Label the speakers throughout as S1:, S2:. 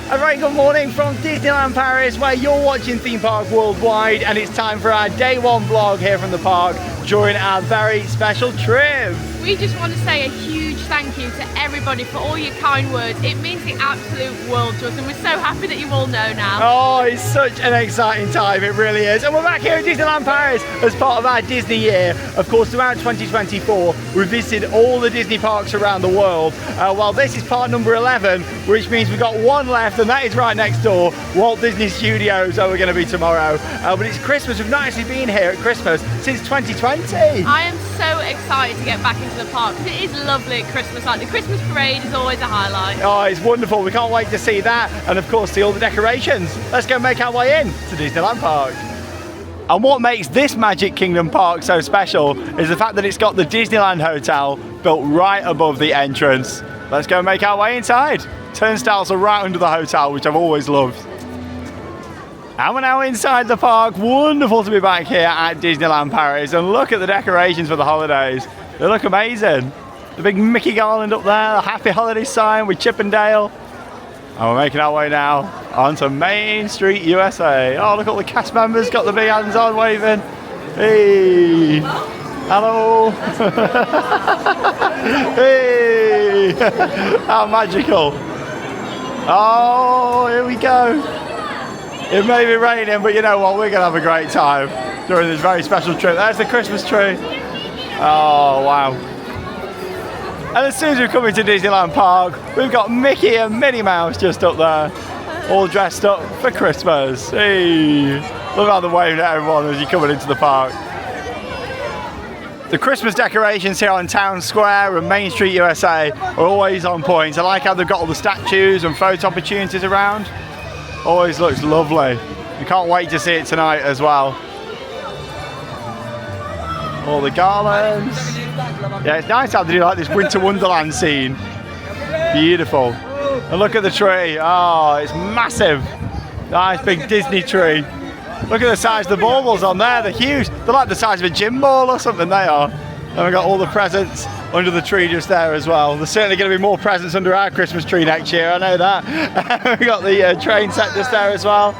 S1: A very good morning from Disneyland Paris, where you're watching Theme Park Worldwide, and it's time for our day one vlog here from the park during our very special trip.
S2: We just want to say a huge thank you to everybody for all your kind words. It means the absolute world to us, and we're so happy that you all know now.
S1: Oh, it's such an exciting time, it really is. And we're back here at Disneyland Paris as part of our Disney year. Of course, throughout 2024, we visited all the Disney parks around the world. Well, this is part number 11, which means we've got one left, and that is right next door, Walt Disney Studios, where we're going to be tomorrow. But it's Christmas. We've not actually been here at Christmas since 2020.
S2: I am so excited to get back into the park because it is lovely at Christmas. Like the Christmas parade is always a highlight.
S1: Oh, it's wonderful. We can't wait to see that, and of course see all the decorations. Let's go make our way in to Disneyland Park. And what makes this Magic Kingdom park so special is the fact that it's got the Disneyland Hotel built right above the entrance. Let's go make our way inside. Turnstiles are right under the hotel, which I've always loved. And we're now inside the park. Wonderful to be back here at Disneyland Paris. And look at the decorations for the holidays. They look amazing. The big Mickey garland up there, the Happy Holiday sign with Chip and Dale. And we're making our way now onto Main Street, USA. Oh, look at all the cast members, got the big hands on waving. Hey, hello. Hey, how magical. Oh, here we go. It may be raining, but you know what? We're going to have a great time during this very special trip. There's the Christmas tree. Oh, wow. And as soon as we come into Disneyland Park, we've got Mickey and Minnie Mouse just up there, all dressed up for Christmas. Hey, look how they're waving at everyone as you're coming into the park. The Christmas decorations here on Town Square and Main Street, USA are always on point. I like how they've got all the statues and photo opportunities around. Always looks lovely. We can't wait to see it tonight as well. All the garlands. Yeah, it's nice how they do like this winter wonderland scene. Beautiful. And look at the tree. Oh, it's massive. Nice big Disney tree. Look at the size of the baubles on there. They're huge. They're like the size of a gym ball or something, they are. And we've got all the presents under the tree just there as well. There's certainly going to be more presents under our Christmas tree next year, I know that. We've got the train set just there as well,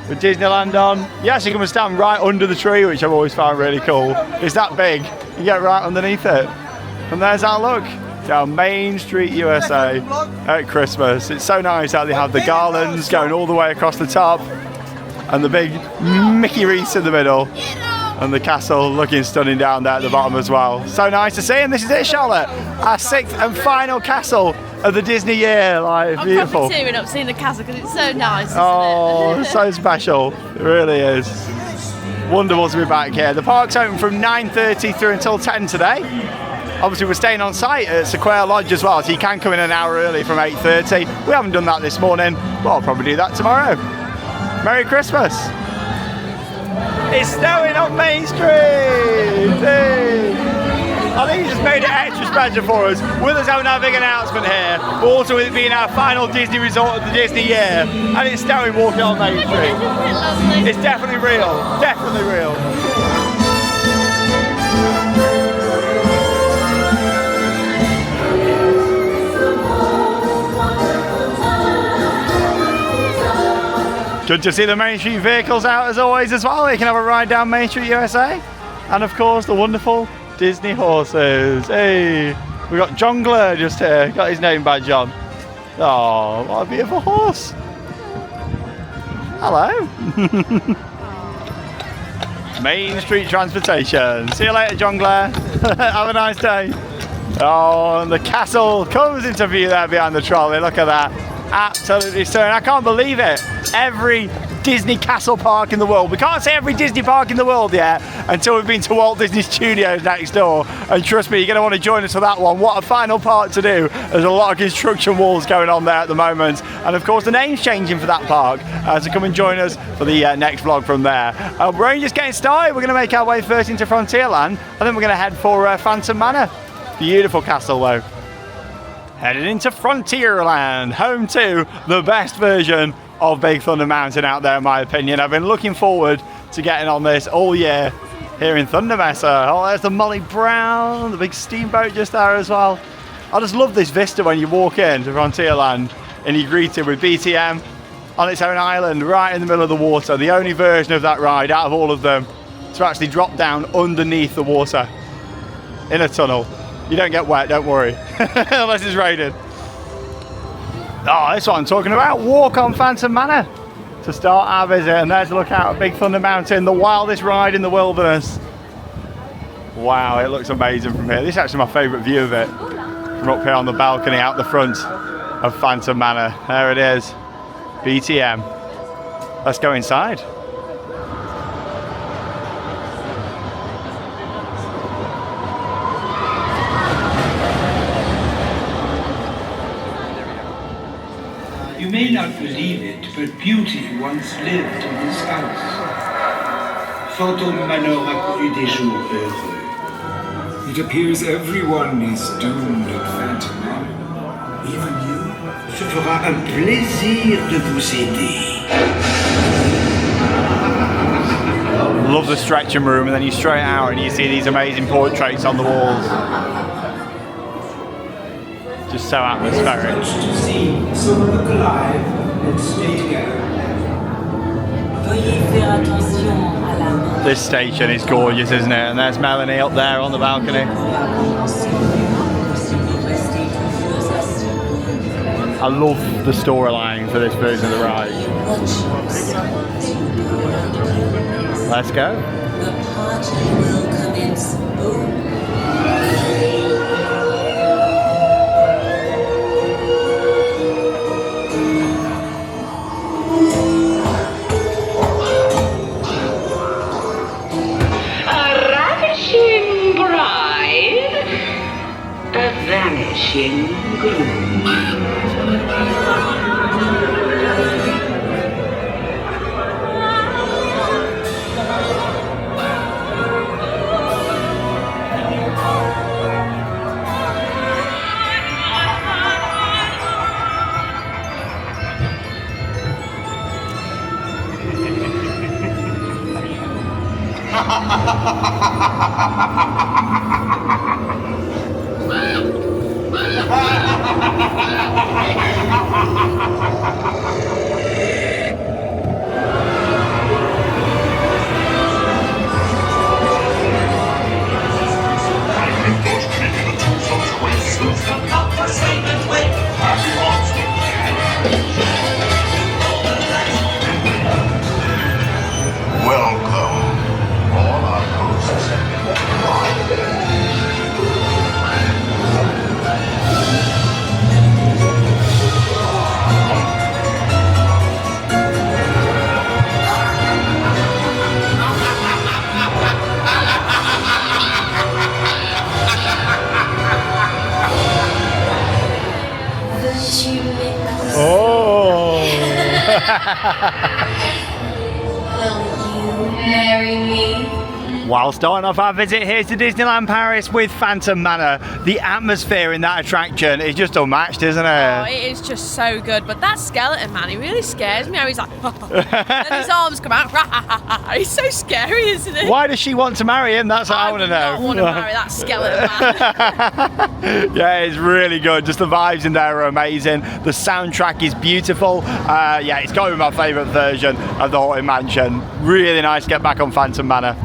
S1: with Disneyland on. You actually come and stand right under the tree, which I've always found really cool. It's that big, you get right underneath it. And there's our look down Main Street, USA at Christmas. It's so nice how they have the garlands going all the way across the top, and the big Mickey wreaths in the middle. And the castle looking stunning down there at the bottom as well. So nice to see, and this is it, Charlotte. Our 6th and final castle of the Disney year. Like, beautiful.
S2: I'm probably tearing up seeing the castle because it's so nice, isn't
S1: it? So special. It really is. Wonderful to be back here. The park's open from 9:30 through until 10 today. Obviously, we're staying on site at Sequoia Lodge as well, so you can come in an hour early from 8:30. We haven't done that this morning, but I'll probably do that tomorrow. Merry Christmas. It's snowing on Main Street! Hey. I think he just made it extra special for us. With us having our big announcement here, but also with it being our final Disney resort of the Disney year. And it's snowing walking on Main Street. It's definitely real. Definitely real. Good to see the Main Street vehicles out as always as well. You can have a ride down Main Street, USA. And of course, the wonderful Disney horses. Hey, we've got Jongler just here. Got his name badge on. Oh, what a beautiful horse. Hello. Main Street Transportation. See you later, Jongler. Have a nice day. Oh, and the castle comes into view there behind the trolley. Look at that. Absolutely stunning. I can't believe it. Every Disney castle park in the world. We can't say every Disney park in the world yet until we've been to Walt Disney Studios next door. And trust me, you're going to want to join us for that one. What a final part to do. There's a lot of construction walls going on there at the moment. And of course, the name's changing for that park. So come and join us for the next vlog from there. We're only just getting started. We're going to make our way first into Frontierland. And then we're going to head for Phantom Manor. Beautiful castle though. Headed into Frontierland, home to the best version of Big Thunder Mountain out there, in my opinion. I've been looking forward to getting on this all year here in Thunder Mesa. Oh, there's the Molly Brown, the big steamboat just there as well. I just love this vista when you walk into Frontierland. and you're greeted with BTM on its own island right in the middle of the water. The only version of that ride out of all of them to actually drop down underneath the water in a tunnel. You don't get wet, don't worry, unless it's raining. Oh, that's what I'm talking about. Walk on Phantom Manor to start our visit, and there's a look out at Big Thunder Mountain, the wildest ride in the wilderness. Wow, it looks amazing from here. This is actually my favourite view of it, from up here on the balcony out the front of Phantom Manor. There it is, BTM. Let's go inside.
S3: You may not believe it, but beauty once lived in this house. Phantom Manor a connu des jours heureux.
S4: It appears everyone is doomed at Phantom Manor. Even you?
S3: Ce fera un plaisir de vous aider.
S1: Love the stretching room, and then you straight out and you see these amazing portraits on the walls. Just so atmospheric.
S3: Much to see, so look alive and stay together.
S5: Veuillez faire attention à la main.
S1: This station is gorgeous, isn't it? And there's Melanie up there on the balcony. I love the storyline for this version of the ride. Let's go.
S5: The party will commence.
S6: Vanishing gloom.
S5: Will you marry me?
S1: While starting off our visit here to Disneyland Paris with Phantom Manor, the atmosphere in that attraction is just unmatched, isn't it?
S2: Oh, it is just so good. But that skeleton man, he really scares me. How he's like, then his arms come out. He's so scary, isn't it?
S1: Why does she want to marry him? That's what I want to know.
S2: I want to marry that skeleton man.
S1: Yeah, it's really good. Just the vibes in there are amazing. The soundtrack is beautiful. Yeah, it's got to be my favourite version of the Haunted Mansion. Really nice to get back on Phantom Manor.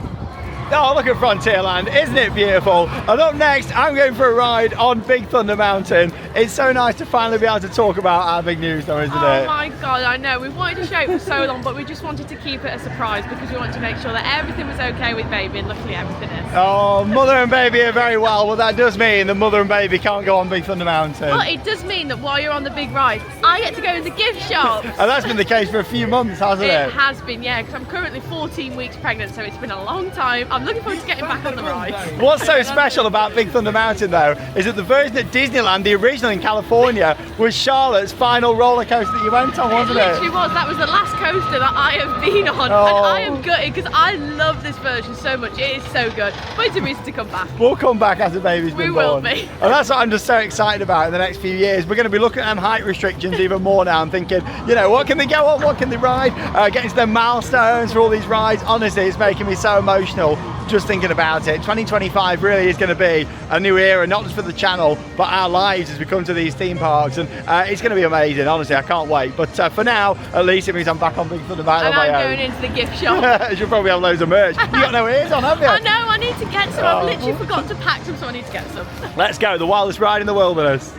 S1: Oh, look at Frontierland, isn't it beautiful? And up next, I'm going for a ride on Big Thunder Mountain. It's so nice to finally be able to talk about our big news though, isn't it?
S2: Oh my God, I know. We've wanted to show it for so long, but we just wanted to keep it a surprise because we wanted to make sure that everything was okay with baby, and luckily everything is.
S1: Oh, mother and baby are very well. Well, that does mean the mother and baby can't go on Big Thunder Mountain.
S2: Well, it does mean that while you're on the big ride, I get to go in the gift shop.
S1: And that's been the case for a few months, hasn't it?
S2: It has been, yeah, because I'm currently 14 weeks pregnant, so it's been a long time. I'm looking forward to getting back on the ride.
S1: What's so special about Big Thunder Mountain though is that the version at Disneyland, the original in California, was Charlotte's final roller coaster that you went on, wasn't it?
S2: It literally was. That was the last coaster that I have been on,
S1: Oh.
S2: and I am gutted because I love this version so much. It is so good. But it's a reason to come back.
S1: We'll come back as the baby's been
S2: We will
S1: born.
S2: be.
S1: And that's what I'm just so excited about in the next few years. We're going to be looking at them height restrictions even more now and thinking, you know, what can they go on, what can they ride, getting to their milestones for all these rides. Honestly, it's making me so emotional just thinking about it. 2025 really is going to be a new era, not just for the channel, but our lives as we come to these theme parks. And it's going to be amazing, honestly, I can't wait. But for now, at least it means I'm back on Big Thunder Mountain on my own.
S2: And I'm going into the gift shop.
S1: You'll probably have loads of merch. You got no ears on, have you?
S2: I know, I need to get some. I've literally forgotten to pack some, so I need to get some.
S1: Let's go, the wildest ride in the wilderness.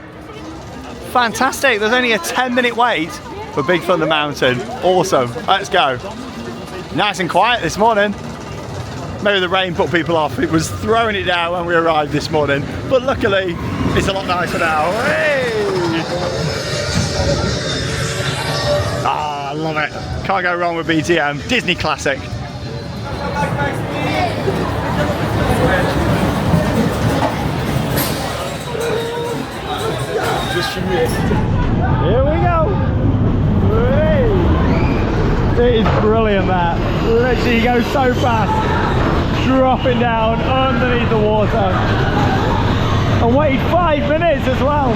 S1: Fantastic, there's only a 10-minute wait for Big Thunder Mountain. Awesome, let's go. Nice and quiet this morning. Maybe the rain put people off. It was throwing it down when we arrived this morning, but luckily it's a lot nicer now. Hey! Ah, I love it. Can't go wrong with BTM. Disney classic. Here we go. Hey. It is brilliant, that. Literally, you go so fast, dropping down underneath the water. And wait 5 minutes as well.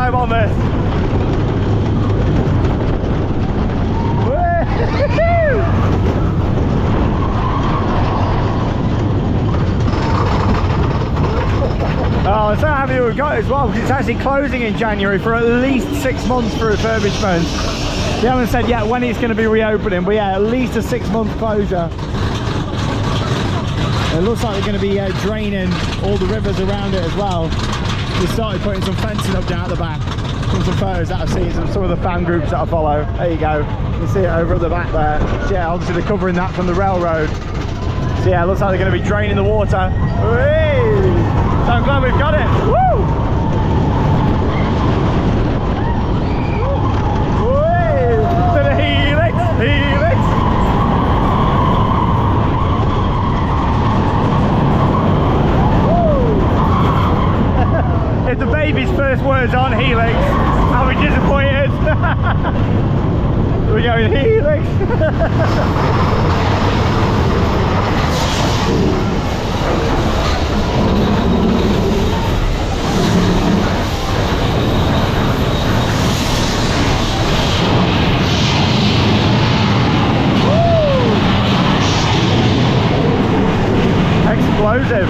S1: On this. Oh, I'm so happy we've got it as well, because it's actually closing in January for at least 6 months for refurbishment. They haven't said yet when it's going to be reopening, but yeah, at least a 6-month closure. It looks like they're going to be draining all the rivers around it as well. We started putting some fencing up down at the back. Some photos that I've seen, some of the fan groups that I follow. There you go. You can see it over at the back there. So yeah, obviously they're covering that from the railroad. So yeah, it looks like they're going to be draining the water. Whee! So I'm glad we've got it. Woo! Whee! To the helix! Helix! If the baby's first words aren't helix, I'll be disappointed. We're going helix. Explosive.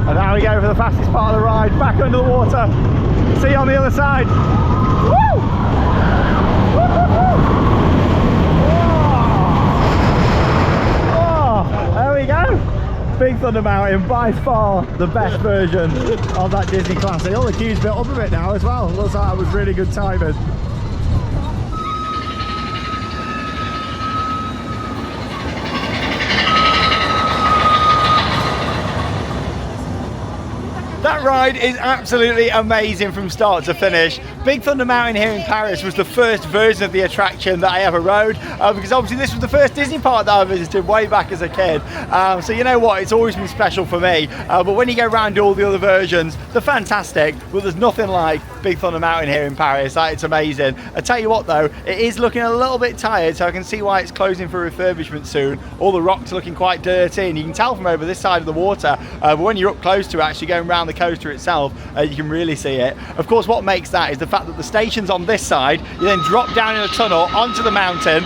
S1: And now we go for the fastest part of the ride, back under the water. See you on the other side. Woo! Oh, there we go. Big Thunder Mountain, by far the best version of that Disney classic. All the queues built up a bit now as well. Looks like that was really good timing. That ride is absolutely amazing from start to finish. Big Thunder Mountain here in Paris was the first version of the attraction that I ever rode, because obviously this was the first Disney park that I visited way back as a kid. So you know what, it's always been special for me. But when you go around all the other versions, they're fantastic, but there's nothing like Big Thunder Mountain here in Paris. It's amazing. I tell you what though, it is looking a little bit tired, so I can see why it's closing for refurbishment soon. All the rocks are looking quite dirty, and you can tell from over this side of the water, but when you're up close to it, actually going around the coaster itself, you can really see it. Of course, what makes that is the fact that the station's on this side, you then drop down in a tunnel onto the mountain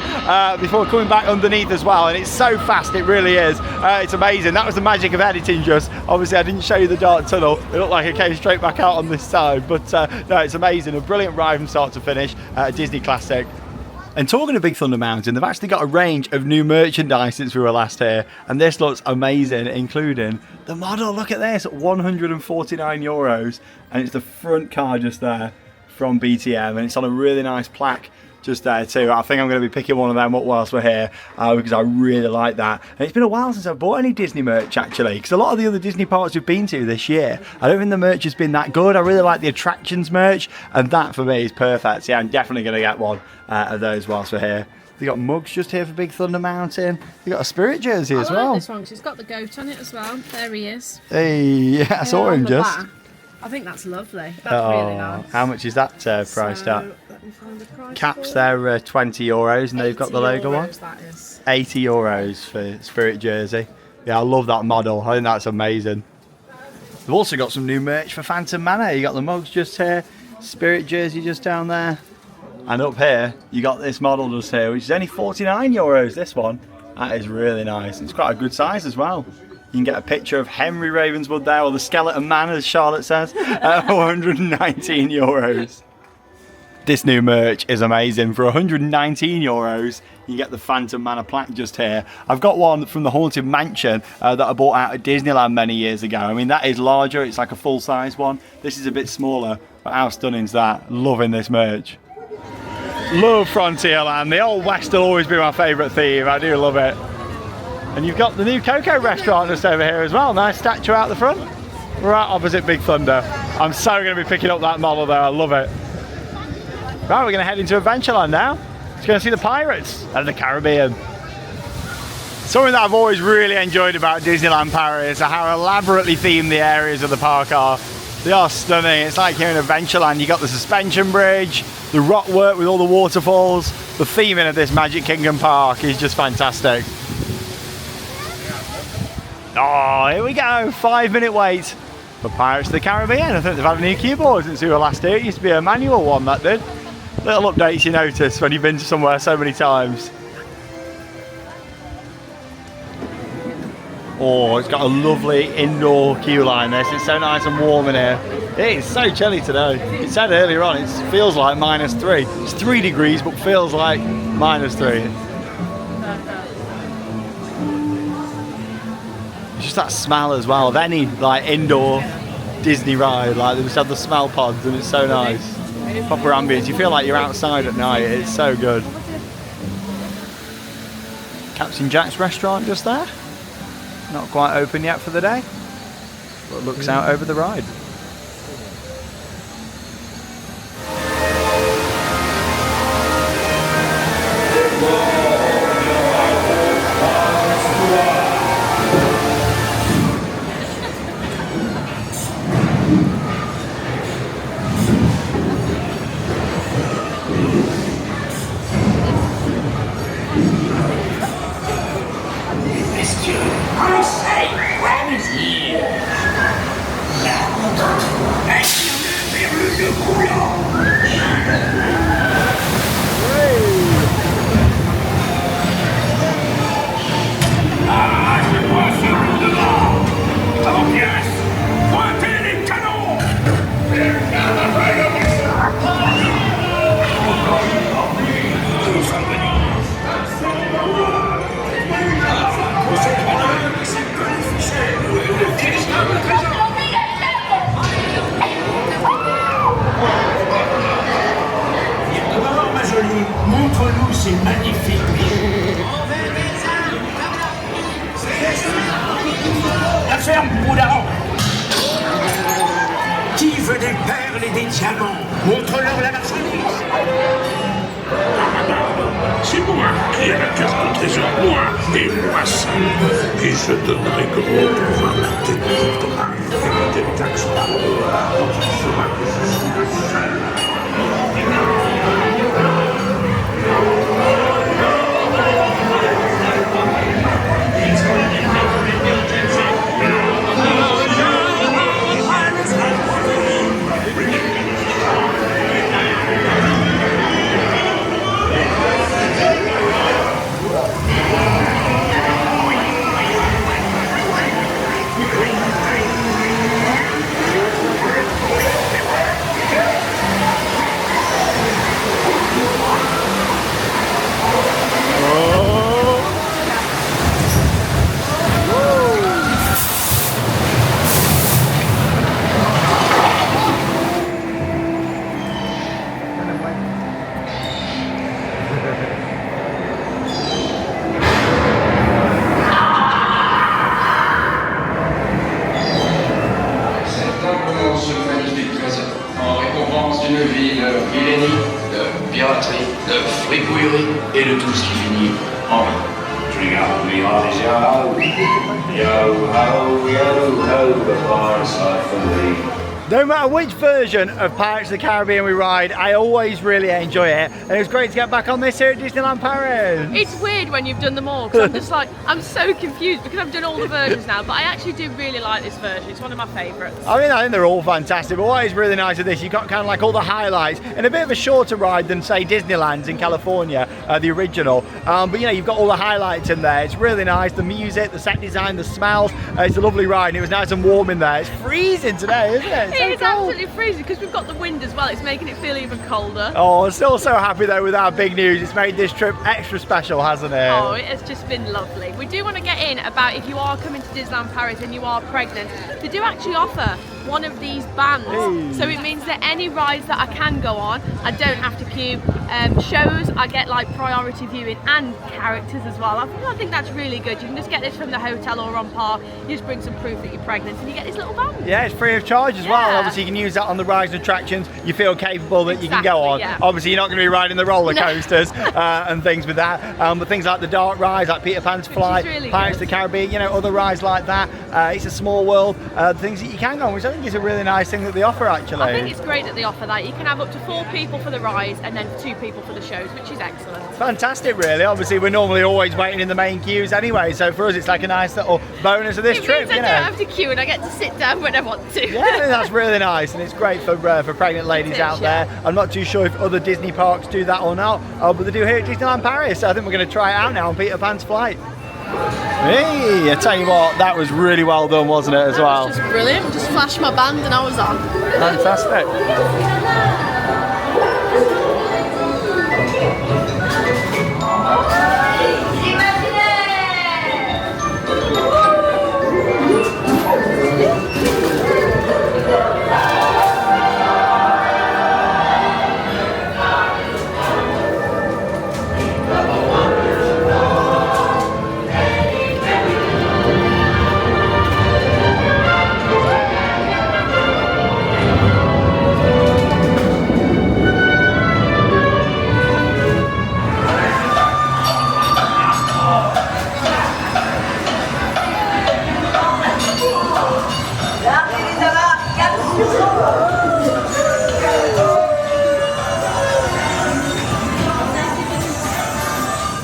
S1: before coming back underneath as well, and it's so fast, it really is. It's amazing. That was the magic of editing. Just obviously I didn't show you the dark tunnel, it looked like it came straight back out on this side, but no, it's amazing. A brilliant ride from start to finish, a Disney classic. And talking of Big Thunder Mountain, they've actually got a range of new merchandise since we were last here, and this looks amazing, including the model. Look at this, 149 euros, and it's the front car just there from BTM, and it's on a really nice plaque just there too. I think I'm going to be picking one of them up whilst we're here, because I really like that. And it's been a while since I've bought any Disney merch actually, because a lot of the other Disney parks we've been to this year, I don't think the merch has been that good. I really like the attractions merch, and that for me is perfect. So yeah, I'm definitely going to get one of those whilst we're here. They got mugs just here for Big Thunder Mountain. They got a Spirit jersey as
S2: I
S1: well.
S2: like this one because it's got the goat on it as well. There he is.
S1: Hey, yeah, I saw
S2: on
S1: him
S2: the
S1: just.
S2: back. I think that's lovely. That's really nice.
S1: How much is that priced at?
S2: Let me find the price
S1: Caps
S2: for
S1: there 20 euros, and they've got the logo on.
S2: That is.
S1: 80 euros for Spirit jersey. Yeah, I love that model. I think that's amazing. They've also got some new merch for Phantom Manor. You got the mugs just here, Spirit jersey just down there, and up here you got this model just here, which is only 49 euros. This one, that is really nice. It's quite a good size as well. You can get a picture of Henry Ravenswood there, or the Skeleton Man, as Charlotte says, at 119 euros. This new merch is amazing. For 119 euros, you get the Phantom Manor plaque just here. I've got one from the Haunted Mansion that I bought out at Disneyland many years ago. I mean, that is larger. It's like a full-size one. This is a bit smaller, but how stunning is that? Loving this merch. Love Frontierland. The Old West will always be my favourite theme. I do love it. And you've got the new Coco restaurant just over here as well. Nice statue out the front. Right opposite Big Thunder. I'm so going to be picking up that model there. I love it. Right, we're going to head into Adventureland now. It's going to see the Pirates of the Caribbean. Something that I've always really enjoyed about Disneyland Paris is how elaborately themed the areas of the park are. They are stunning. It's like here in Adventureland, you got the suspension bridge, the rock work with all the waterfalls. The theming of this Magic Kingdom park is just fantastic. Oh, here we go. 5-minute wait for Pirates of the Caribbean. I think they've had a new keyboard since we were last here. It used to be a manual one, that did. Little updates you notice when you've been to somewhere so many times. Oh, it's got a lovely indoor queue line this. It's so nice and warm in here. It is so chilly today. It said earlier on, it feels like -3. It's 3 degrees, but feels like -3. It's just that smell as well of any like indoor Disney ride. Like they just have the smell pods, and it's so nice. Proper ambience. You feel like you're outside at night. It's so good. Captain Jack's restaurant just there. Not quite open yet for the day, but looks out over the ride.
S3: Montre-nous ces magnifiques La ferme, Boudaran. Qui veut des perles et des diamants? Montre-leur la marchandise.
S7: C'est moi qui ai la carte au trésor, moi, et moi seul. Et je donnerai gros pour un matin de et des taxes par mois. Tu sauras que je suis le seul.
S8: une vie de millénie, de piraterie, de fripouillerie et de tout ce qui finit en vie. Regarde, we are the yo ho, yo ho, the bars are for me.
S1: No matter which version of Pirates of the Caribbean we ride, I always really enjoy it. And it was great to get back on this here at Disneyland Paris.
S2: It's weird when you've done them all, because I'm just like, I'm so confused because I've done all the versions now, but I actually do really like this version. It's one of my favourites.
S1: I mean, I think they're all fantastic, but what is really nice of this, you've got kind of like all the highlights and a bit of a shorter ride than, say, Disneyland's in California, the original. But you know, you've got all the highlights in there. It's really nice. The music, the set design, the smells. It's a lovely ride, and it was nice and warm in there. It's freezing today, isn't it?
S2: It's absolutely freezing because we've got the wind as well. It's making it feel even colder.
S1: Oh, I'm still so happy though with our big news. It's made this trip extra special, hasn't it?
S2: Oh, it has just been lovely. We do want to get in about if you are coming to Disneyland Paris and you are pregnant, they do actually offer one of these bands.
S1: Hey.
S2: So it means that any rides that I can go on, I don't have to queue. Shows, I get like priority viewing and characters as well. I think that's really good. You can just get this from the hotel or on park. You just bring some proof that you're pregnant and you get this little band.
S1: Yeah, it's free of charge as well. Obviously, you can use that on the rides and attractions you feel capable that you can go on.
S2: Yeah.
S1: Obviously, you're not going to be riding the roller coasters and things with that. But things like the dark rides, like Peter Pan's Flight,
S2: really
S1: Pirates of
S2: good.
S1: the Caribbean, you know, other rides like that. It's a small world. Things that you can go on, which I think is a really nice thing that they offer, actually.
S2: I think it's great that they offer that. You can have up to 4 people for the rides and then 2 people for the shows, which is excellent.
S1: Fantastic, really. Obviously, we're normally always waiting in the main queues anyway, so for us, it's like a nice little bonus of this
S2: It
S1: trip.
S2: means I don't have to queue and I get to sit down when I want to.
S1: Yeah, I think that's really nice, and it's great for pregnant ladies out there. I'm not too sure if other Disney parks do that or not, but they do here at Disneyland Paris, so I think we're going to try it out now on Peter Pan's Flight. Hey, I tell you what, that was really well done, wasn't it, as well?
S2: It was just brilliant. Just flashed my band and I was on.
S1: Fantastic.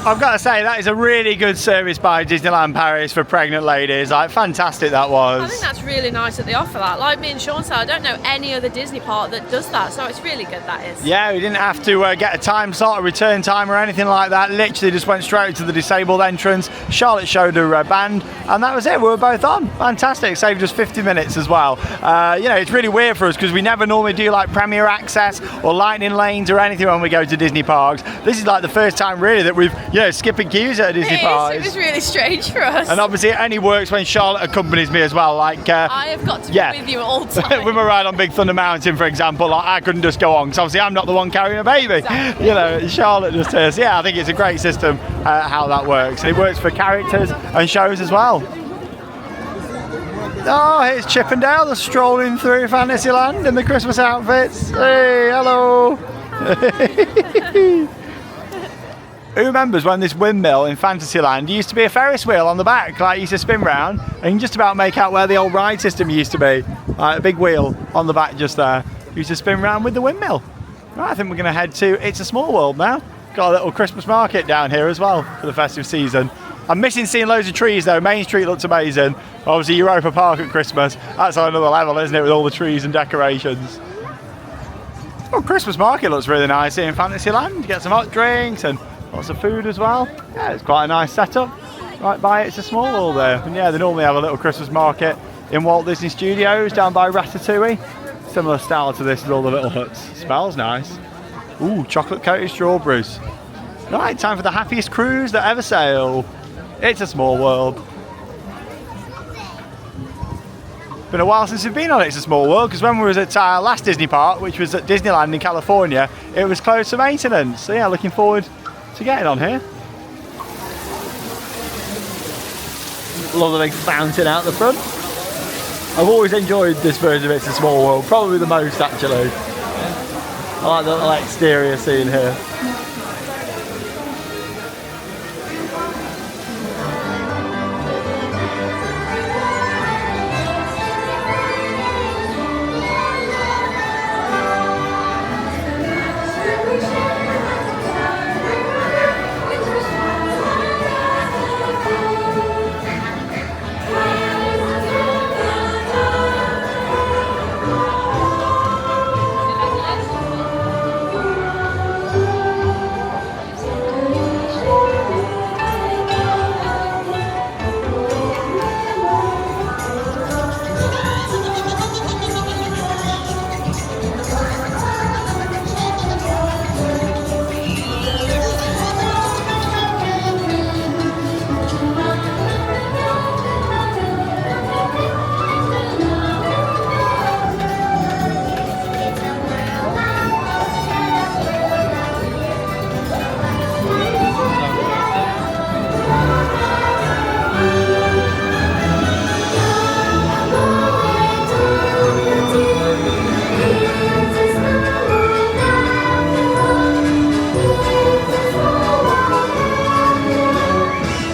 S1: I've got to say, that is a really good service by Disneyland Paris for pregnant ladies. Like, fantastic that was.
S2: I think that's really nice that they offer that. Like me and Sean said, I don't know any other Disney park that does that, so it's really good, that is.
S1: Yeah, we didn't have to get a time slot, a return time or anything like that. Literally just went straight to the disabled entrance. Charlotte showed her band, and that was it. We were both on. Fantastic. Saved us 50 minutes as well. You know, it's really weird for us because we never normally do like Premier Access or Lightning Lanes or anything when we go to Disney parks. This is like the first time really that we've, you know, skipping queues at a Disney park.
S2: It was really strange for us.
S1: And obviously it only works when Charlotte accompanies me as well. Like
S2: I have got to be with you at all times.
S1: With my ride on Big Thunder Mountain, for example, like, I couldn't just go on because obviously I'm not the one carrying a baby.
S2: Exactly.
S1: You know, Charlotte just is. Yeah, I think it's a great system how that works. And it works for characters and shows as well. Oh, here's Chip and Dale, they're strolling through Fantasyland in the Christmas outfits. Hey, hello. Who remembers when this windmill in Fantasyland used to be a Ferris wheel on the back, like it used to spin round, and you can just about make out where the old ride system used to be. Like a big wheel on the back just there. Used to spin round with the windmill. Right, I think we're going to head to It's a Small World now. Got a little Christmas market down here as well for the festive season. I'm missing seeing loads of trees though. Main Street looks amazing. Obviously Europa Park at Christmas, that's on another level, isn't it, with all the trees and decorations. Oh, Christmas market looks really nice here in Fantasyland. Get some hot drinks and lots of food as well. Yeah, it's quite a nice setup. Right by It's a Small World there. And yeah, they normally have a little Christmas market in Walt Disney Studios down by Ratatouille. Similar style to this with all the little huts. Smells nice. Ooh, chocolate coated strawberries. Right, time for the happiest cruise that ever sailed. It's a Small World. Been a while since we've been on It's a Small World, because when we was at our last Disney park, which was at Disneyland in California, it was closed for maintenance. So yeah, looking forward to getting on here. Love the big fountain out the front. I've always enjoyed this version of It's a Small World, probably the most actually. I like the little exterior scene here.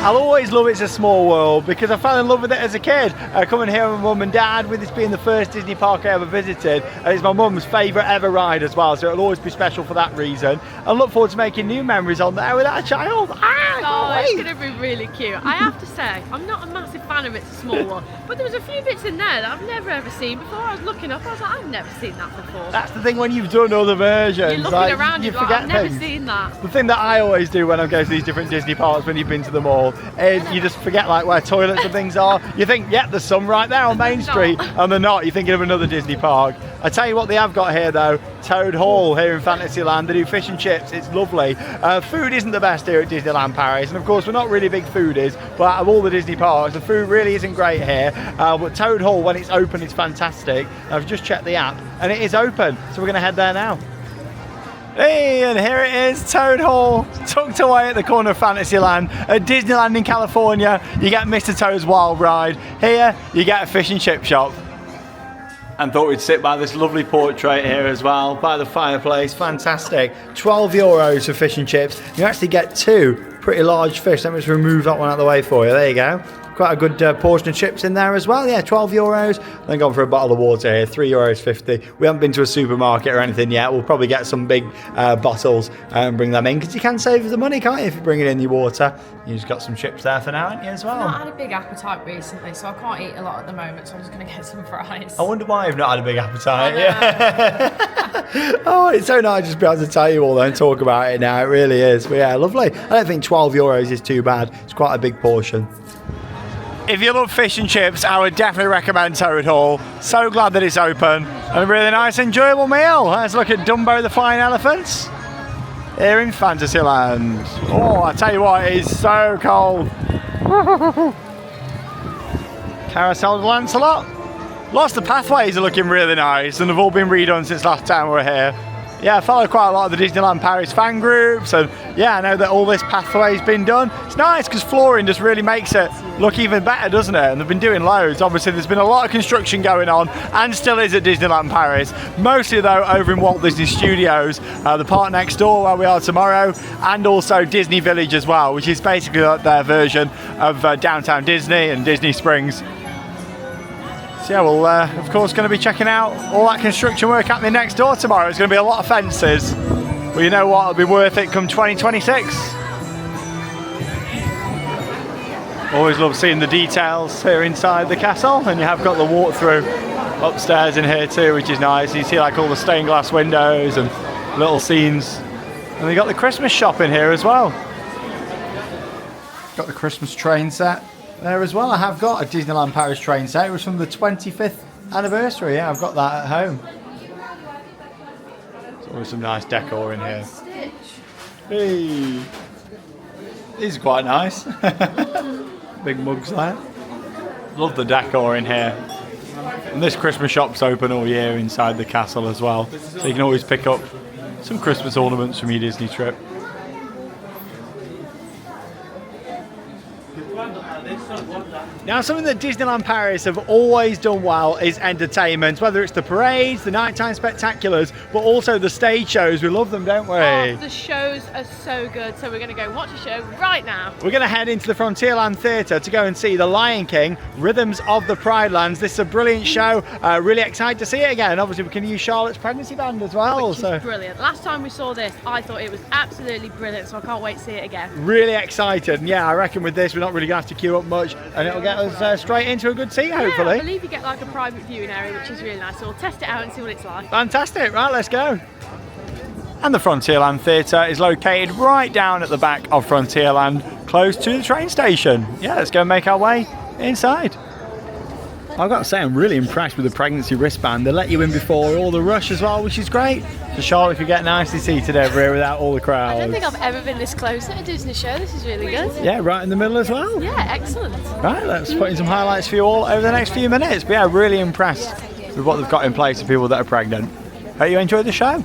S1: I'll always love It's a Small World because I fell in love with it as a kid. Coming here with my mum and dad, with this being the first Disney park I ever visited, and it's my mum's favourite ever ride as well, so it'll always be special for that reason. I look forward to making new memories on there with that child.
S2: It's going to be really cute. I have to say, I'm not a massive fan of It's a Small World, but there was a few bits in there that I've never ever seen before. I was looking up, I was like, I've never seen that before.
S1: That's the thing when you've done other versions.
S2: You're looking around, you forget like, I've never seen that.
S1: The thing that I always do when I go to these different Disney parks when you've been to them all is you just forget like where toilets and things are. You think, yeah, there's some right there on Main Street, and they're not. You're thinking of another Disney park. I tell you what they have got here though, Toad Hall here in Fantasyland. They do fish and chips, it's lovely. Food isn't the best here at Disneyland Paris, and of course we're not really big foodies, but out of all the Disney parks, the food really isn't great here. But Toad Hall, when it's open, it's fantastic. I've just checked the app, and it is open, so we're going to head there now. Hey, and here it is, Toad Hall, tucked away at the corner of Fantasyland. At Disneyland in California, you get Mr. Toad's Wild Ride. Here, you get a fish and chip shop. And thought we'd sit by this lovely portrait here as well, by the fireplace, fantastic. €12 for fish and chips. You actually get two pretty large fish. Let me just remove that one out of the way for you, there you go. Quite a good portion of chips in there as well. Yeah, €12. Then gone for a bottle of water here, €3.50. We haven't been to a supermarket or anything yet. We'll probably get some big bottles and bring them in, because you can save the money, can't you, if you bring it in your water. You just got some chips there for now, haven't you, as well?
S9: I've not had a big appetite recently, so I can't eat a lot at the moment, so I'm just going to get some fries.
S1: I wonder why you've not had a big appetite. Yeah. Oh, it's so nice just to be able to tell you all that and talk about it now. It really is. But yeah, lovely. I don't think €12 is too bad. It's quite a big portion. If you love fish and chips, I would definitely recommend Toad Hall. So glad that it's open and a really nice, enjoyable meal. Let's look at Dumbo the Flying Elephants here in Fantasyland. Oh, I tell you what, it is so cold. Carousel of Lancelot. Lots of pathways are looking really nice and they've all been redone since last time we were here. Yeah, I follow quite a lot of the Disneyland Paris fan groups, and yeah, I know that all this pathway's been done. It's nice because flooring just really makes it look even better, doesn't it? And they've been doing loads. Obviously, there's been a lot of construction going on, and still is at Disneyland Paris. Mostly though over in Walt Disney Studios, the park next door where we are tomorrow, and also Disney Village as well, which is basically like their version of downtown Disney and Disney Springs. So yeah, we'll of course going to be checking out all that construction work happening next door tomorrow. It's going to be a lot of fences, but you know what, it'll be worth it come 2026. Always love seeing the details here inside the castle, and you have got the walkthrough upstairs in here too, which is nice. You see like all the stained glass windows and little scenes, and they got the Christmas shop in here as well. Got the Christmas train set there as well. I have got a Disneyland Paris train set. It was from the 25th anniversary. Yeah, I've got that at home. There's always some nice decor in here. Hey, these are quite nice. Big mugs there. Love the decor in here. And this Christmas shop's open all year inside the castle as well, so you can always pick up some Christmas ornaments from your Disney trip. Now, something that Disneyland Paris have always done well is entertainment, whether it's the parades, the nighttime spectaculars, but also the stage shows. We love them, don't we?
S2: Oh, the shows are so good, so we're going to go watch a show right now.
S1: We're going to head into the Frontierland Theatre to go and see The Lion King, Rhythms of the Pride Lands. This is a brilliant show. Really excited to see it again. Obviously, we can use Charlotte's pregnancy band as well.
S2: Which is brilliant. Last time we saw this, I thought it was absolutely brilliant, so I can't wait to see it again.
S1: Really excited. And yeah, I reckon with this, we're not really going to have to queue up much, and it'll get us straight into a good seat, hopefully.
S2: I believe you get like a private viewing area, which is really nice, so we'll test it out and see what it's like.
S1: Fantastic. Right, let's go. And the Frontierland Theatre is located right down at the back of Frontierland, close to the train station. Yeah, let's go and make our way inside. I've got to say, I'm really impressed with the pregnancy wristband. They let you in before all the rush as well, which is great. So Charlotte could get nicely seated over here without all the crowds.
S2: I don't think I've ever been this close at a Disney show. This is really good.
S1: Yeah, right in the middle as well.
S2: Yeah, excellent.
S1: Right, let's put in some highlights for you all over the next few minutes. But yeah, really impressed with what they've got in place for people that are pregnant. Hope you enjoyed the show.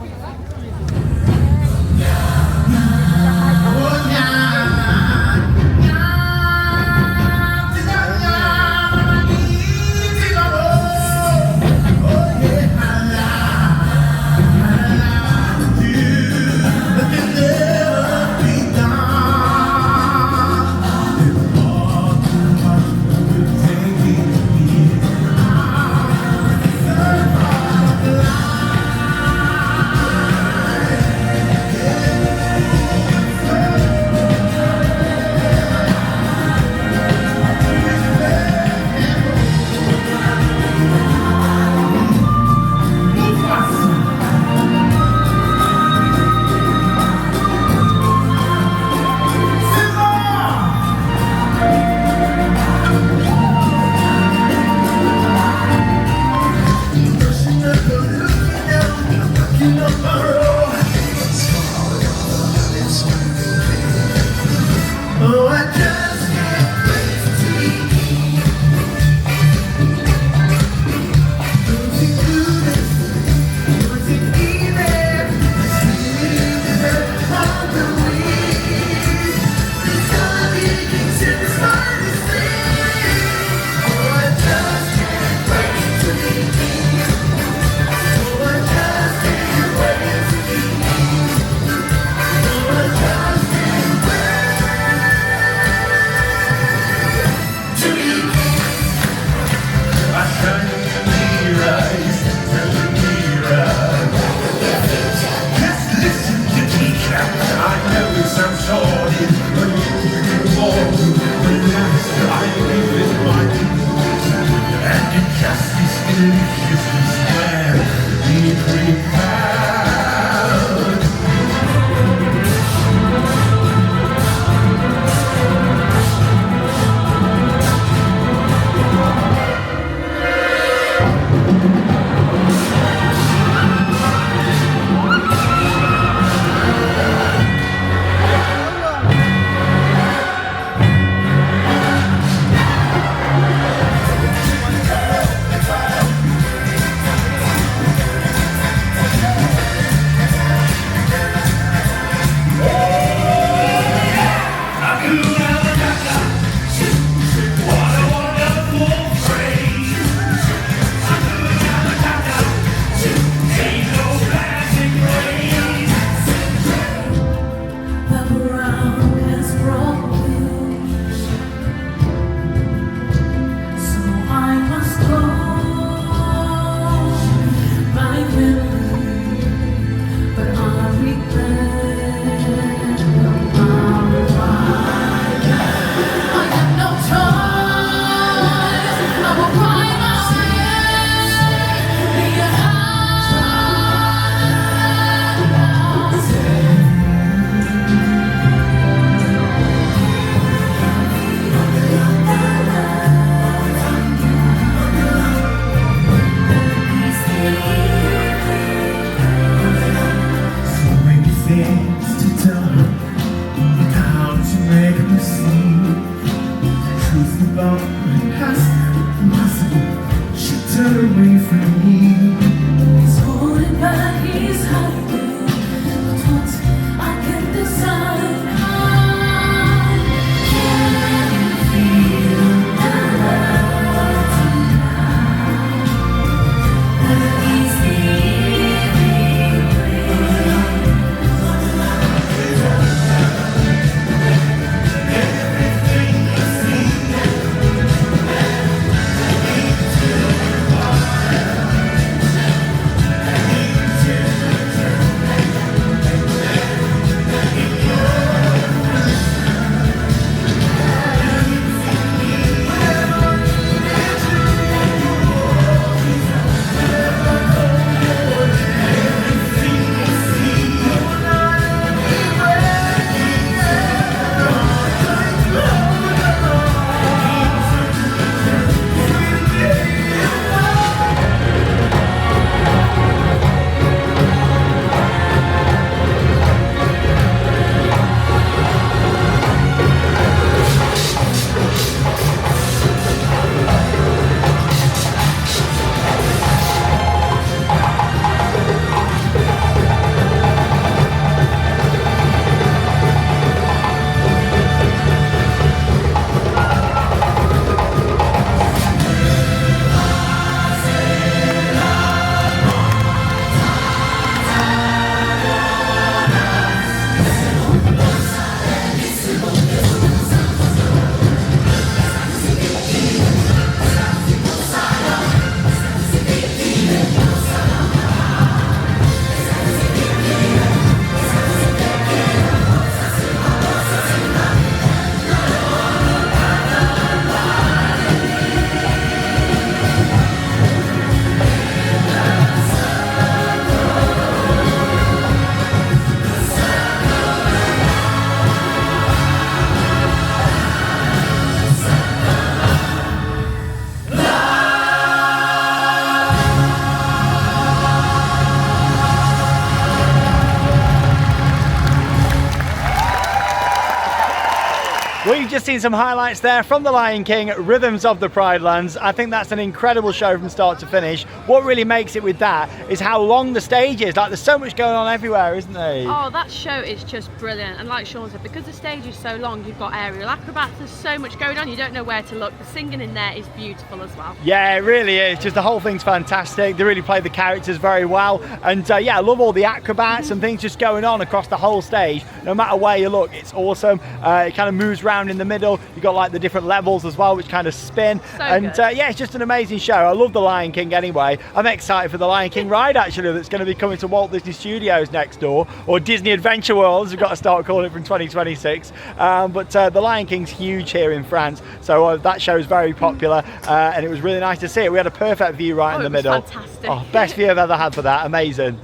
S1: Well, you've just seen some highlights there from The Lion King, Rhythms of the Pride Lands. I think that's an incredible show from start to finish. What really makes it with that is how long the stage is. Like, there's so much going on everywhere, isn't there?
S2: Oh, that show is just brilliant. And like Sean said, because the stage is so long, you've got aerial acrobats, there's so much going on, you don't know where to look. The singing in there is beautiful as well.
S1: Yeah, it really is. Just the whole thing's fantastic. They really play the characters very well. And yeah, I love all the acrobats and things just going on across the whole stage. No matter where you look, it's awesome. It kind of moves around in the middle. You've got like the different levels as well, which kind of spin.
S2: So
S1: yeah, it's just an amazing show. I love The Lion King anyway. I'm excited for the Lion King ride actually, that's going to be coming to Walt Disney Studios next door, or Disney Adventure World, as we've got to start calling it from 2026. But The Lion King's huge here in France, so that show is very popular, and it was really nice to see it. We had a perfect view right in the middle.
S2: Fantastic.
S1: Oh, best view I've ever had for that. Amazing.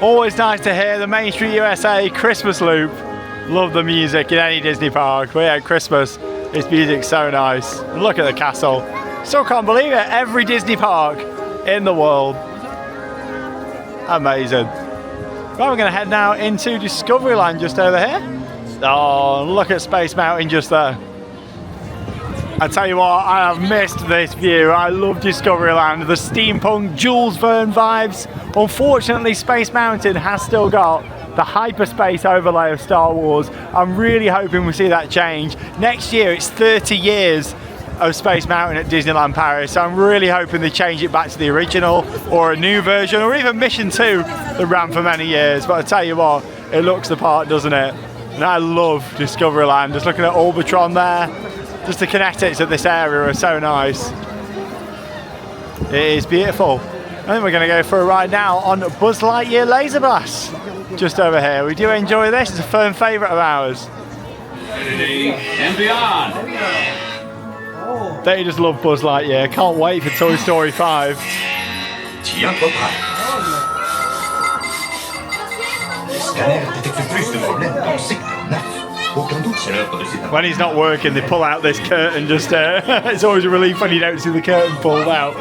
S1: Always nice to hear the Main Street USA Christmas loop. Love the music in any Disney park. But yeah, Christmas, this music's so nice. Look at the castle. Still can't believe it. Every Disney park in the world. Amazing. Right, we're going to head now into Discoveryland just over here. Oh, look at Space Mountain just there. I tell you what, I have missed this view. I love Discoveryland, the steampunk Jules Verne vibes. Unfortunately, Space Mountain has still got the hyperspace overlay of Star Wars. I'm really hoping we see that change. Next year, it's 30 years of Space Mountain at Disneyland Paris. So I'm really hoping they change it back to the original or a new version, or even Mission 2 that ran for many years. But I tell you what, it looks the part, doesn't it? And I love Discoveryland. Just looking at Orbitron there. Just the kinetics of this area are so nice. It is beautiful. I think we're going to go for a ride now on Buzz Lightyear Laser Blast. Just over here. We do enjoy this. It's a firm favourite of ours.
S8: And beyond.
S1: They just love Buzz Lightyear. Can't wait for Toy Story 5. When he's not working, they pull out this curtain just it's always a relief when you don't see the curtain pulled out.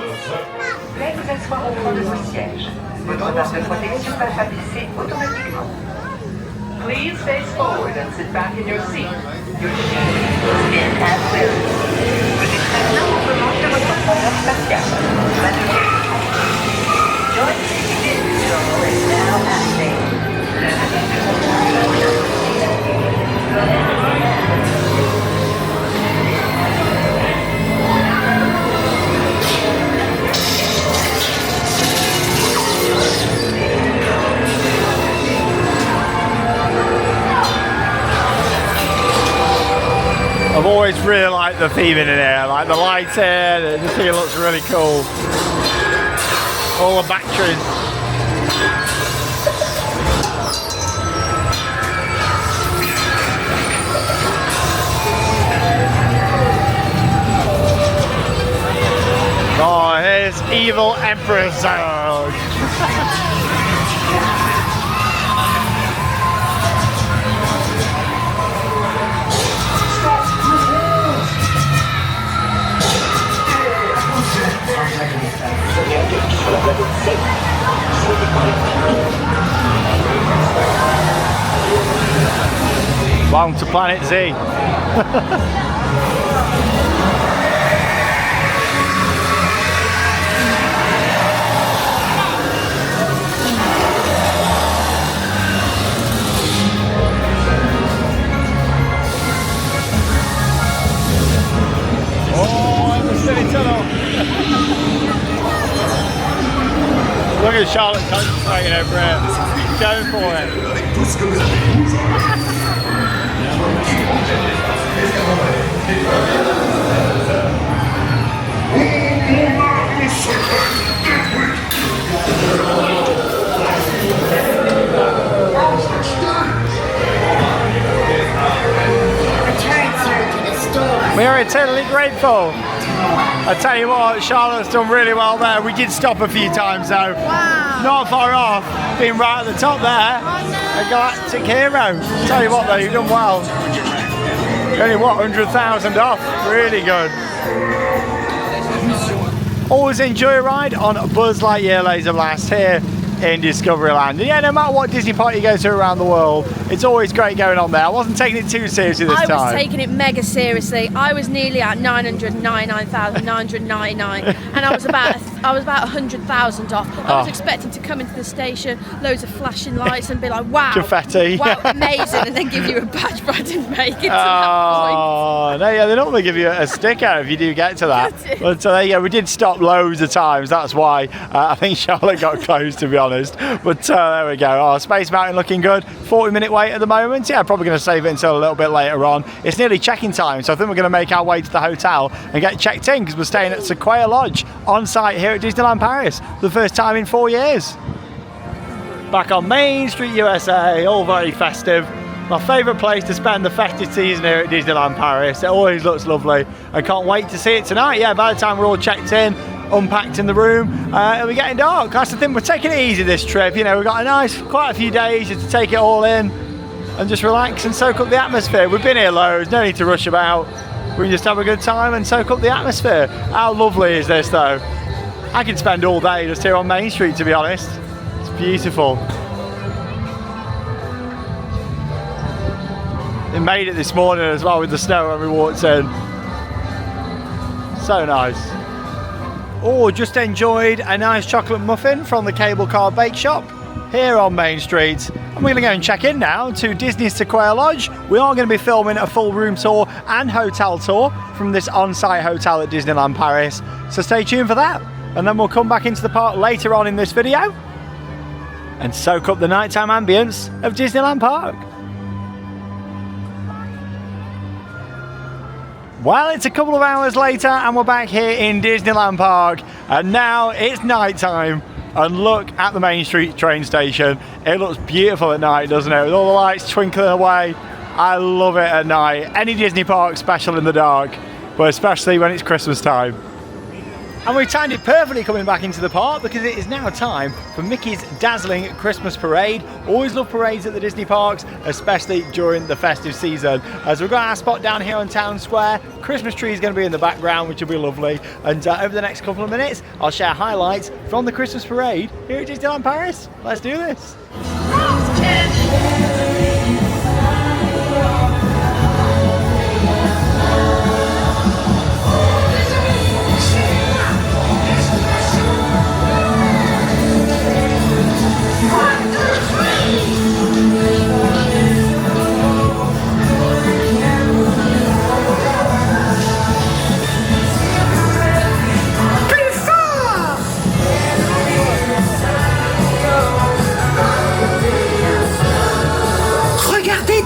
S6: Please face forward and sit back in your seat. Your seat goes in and will. Joystick control is now active.
S1: I've always really liked the theming in here, like the lights here, the thing looks really cool. All the batteries. Oh, here's Evil Emperor Zurg. Welcome to Planet Z. Oh, in the city tunnel. Look at Charlotte concentrating over it. Going for it. We are eternally grateful. I tell you what, Charlotte's done really well there. We did stop a few times though.
S2: Wow.
S1: Not far off, being right at the top there. A galactic hero. Tell you what though, you've done well. Only what, 100,000 off? Really good. Always enjoy a ride on Buzz Lightyear Laser Blast here in Discoveryland. And yeah, no matter what Disney park you go to around the world, it's always great going on there. I wasn't taking it too seriously this time.
S2: I was taking it mega seriously. I was nearly at 999,999 and I was about 100,000 off. I was expecting to come into the station, loads of flashing lights and be like, wow,
S1: confetti,
S2: wow, amazing, and then give you a badge, but I didn't make it to that point.
S1: Oh, no, yeah, they normally give you a sticker if you do get to that. But yeah, we did stop loads of times, that's why I think Charlotte got closed, to be honest. But there we go. Oh, Space Mountain looking good. 40-minute wait at the moment. Yeah, I'm probably going to save it until a little bit later on. It's nearly check-in time, so I think we're going to make our way to the hotel and get checked in because we're staying at Sequoia Lodge on site here at Disneyland Paris for the first time in 4 years. Back on Main Street, USA, all very festive. My favourite place to spend the festive season here at Disneyland Paris. It always looks lovely. I can't wait to see it tonight. Yeah, by the time we're all checked in, unpacked in the room, it'll be getting dark. That's the thing, we're taking it easy this trip. You know, we've got quite a few days just to take it all in and just relax and soak up the atmosphere. We've been here loads, no need to rush about. We can just have a good time and soak up the atmosphere. How lovely is this though? I could spend all day just here on Main Street, to be honest. It's beautiful. It made it this morning as well with the snow when we walked in. So nice. Oh, just enjoyed a nice chocolate muffin from the Cable Car Bake Shop here on Main Street. And we're going to go and check in now to Disney Sequoia Lodge. We are going to be filming a full room tour and hotel tour from this on-site hotel at Disneyland Paris. So stay tuned for that. And then we'll come back into the park later on in this video and soak up the nighttime ambience of Disneyland Park. Well, it's a couple of hours later and we're back here in Disneyland Park, and now it's night time. And look at the Main Street train station. It looks beautiful at night, doesn't it? With all the lights twinkling away. I love it at night. Any Disney park special in the dark, but especially when it's Christmas time. And we timed it perfectly coming back into the park because it is now time for Mickey's Dazzling Christmas Parade. Always love parades at the Disney parks, especially during the festive season. As we've got our spot down here on Town Square, Christmas tree is going to be in the background, which will be lovely. And over the next couple of minutes, I'll share highlights from the Christmas Parade here at Disneyland Paris. Let's do this.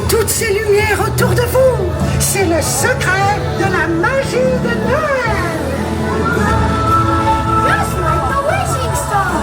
S10: Toutes ces lumières autour de vous, c'est le secret de la magie de Noël. Just like the wishing star.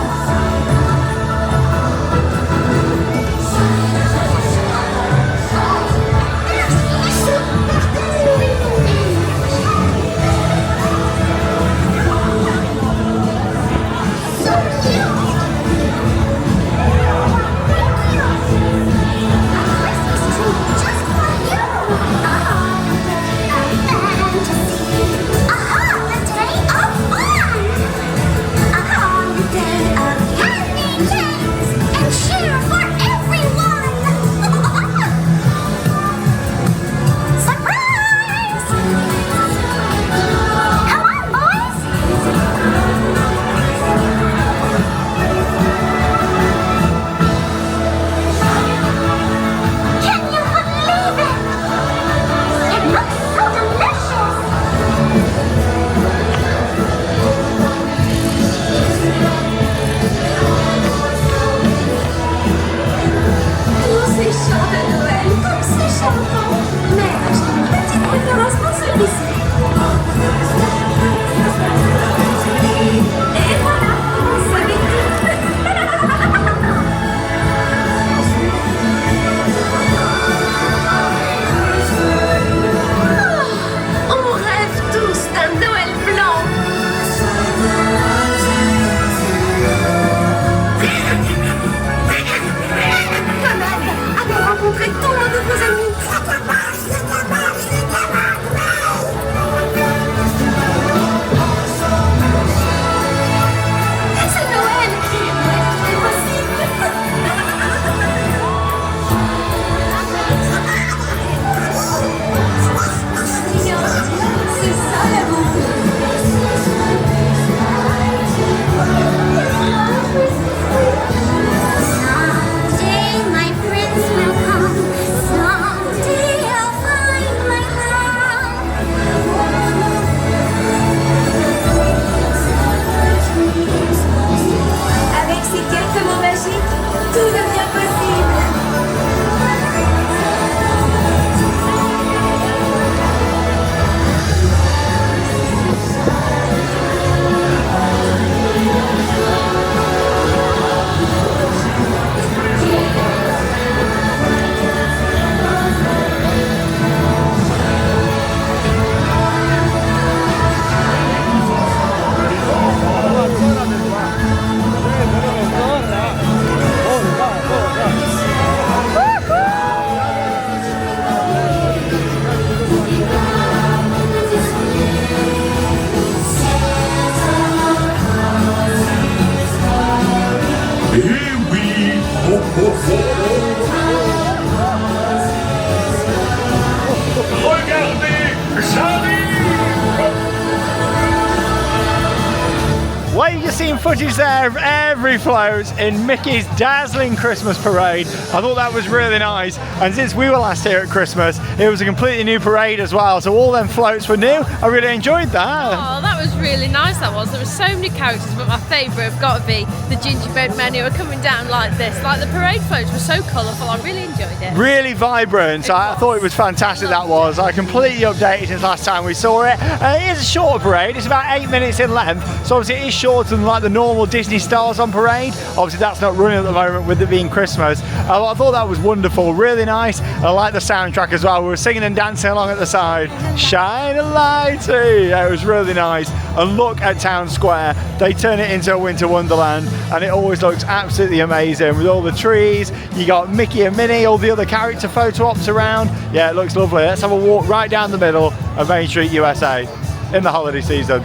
S5: rencontrer tout le monde de vos amis.
S1: Well, you're seeing footage there of every float in Mickey's Dazzling Christmas Parade. I thought that was really nice. And since we were last here at Christmas, it was a completely new parade as well. So all them floats were new. I really enjoyed that.
S2: Oh, that was really nice, that was. There were so many characters, but my favourite have got to be the gingerbread men who are coming down like this. Like the parade floats were so colourful, I really enjoyed it.
S1: Really vibrant. I thought it was fantastic, that was. I completely updated since last time we saw it. It is a shorter parade. It's about 8 minutes in length. So obviously it is shorter than like the normal Disney stars on parade. Obviously that's not running at the moment with it being Christmas. I thought that was wonderful, really nice. I like the soundtrack as well. We were singing and dancing along at the side. Shine a light. Yeah, it was really nice. And look at Town Square. They turn it into a winter wonderland and it always looks absolutely amazing with all the trees. You got Mickey and Minnie, all the other character photo ops around. Yeah, it looks lovely. Let's have a walk right down the middle of Main Street, USA in the holiday season.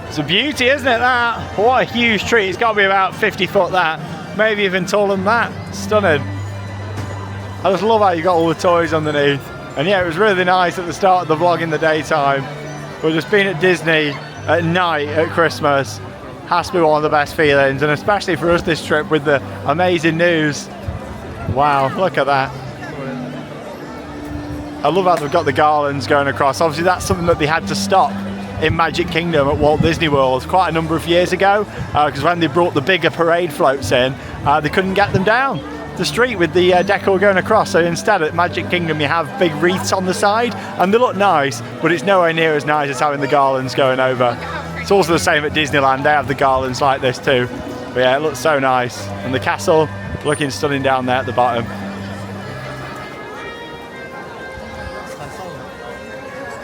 S1: It's a beauty, isn't it, that? What a huge tree. It's got to be about 50 foot, that. Maybe even taller than that. Stunning. I just love how you got all the toys underneath. And yeah, it was really nice at the start of the vlog in the daytime. We've just been at Disney at night at Christmas. Has to be one of the best feelings, and especially for us this trip with the amazing news. Wow, look at that. I love how they've got the garlands going across. Obviously that's something that they had to stop in Magic Kingdom at Walt Disney World quite a number of years ago, because when they brought the bigger parade floats in, they couldn't get them down the street with the decor going across. So instead at Magic Kingdom you have big wreaths on the side and they look nice, but it's nowhere near as nice as having the garlands going over. It's also the same at Disneyland. They have the garlands like this too, but yeah, it looks so nice. And the castle looking stunning down there at the bottom.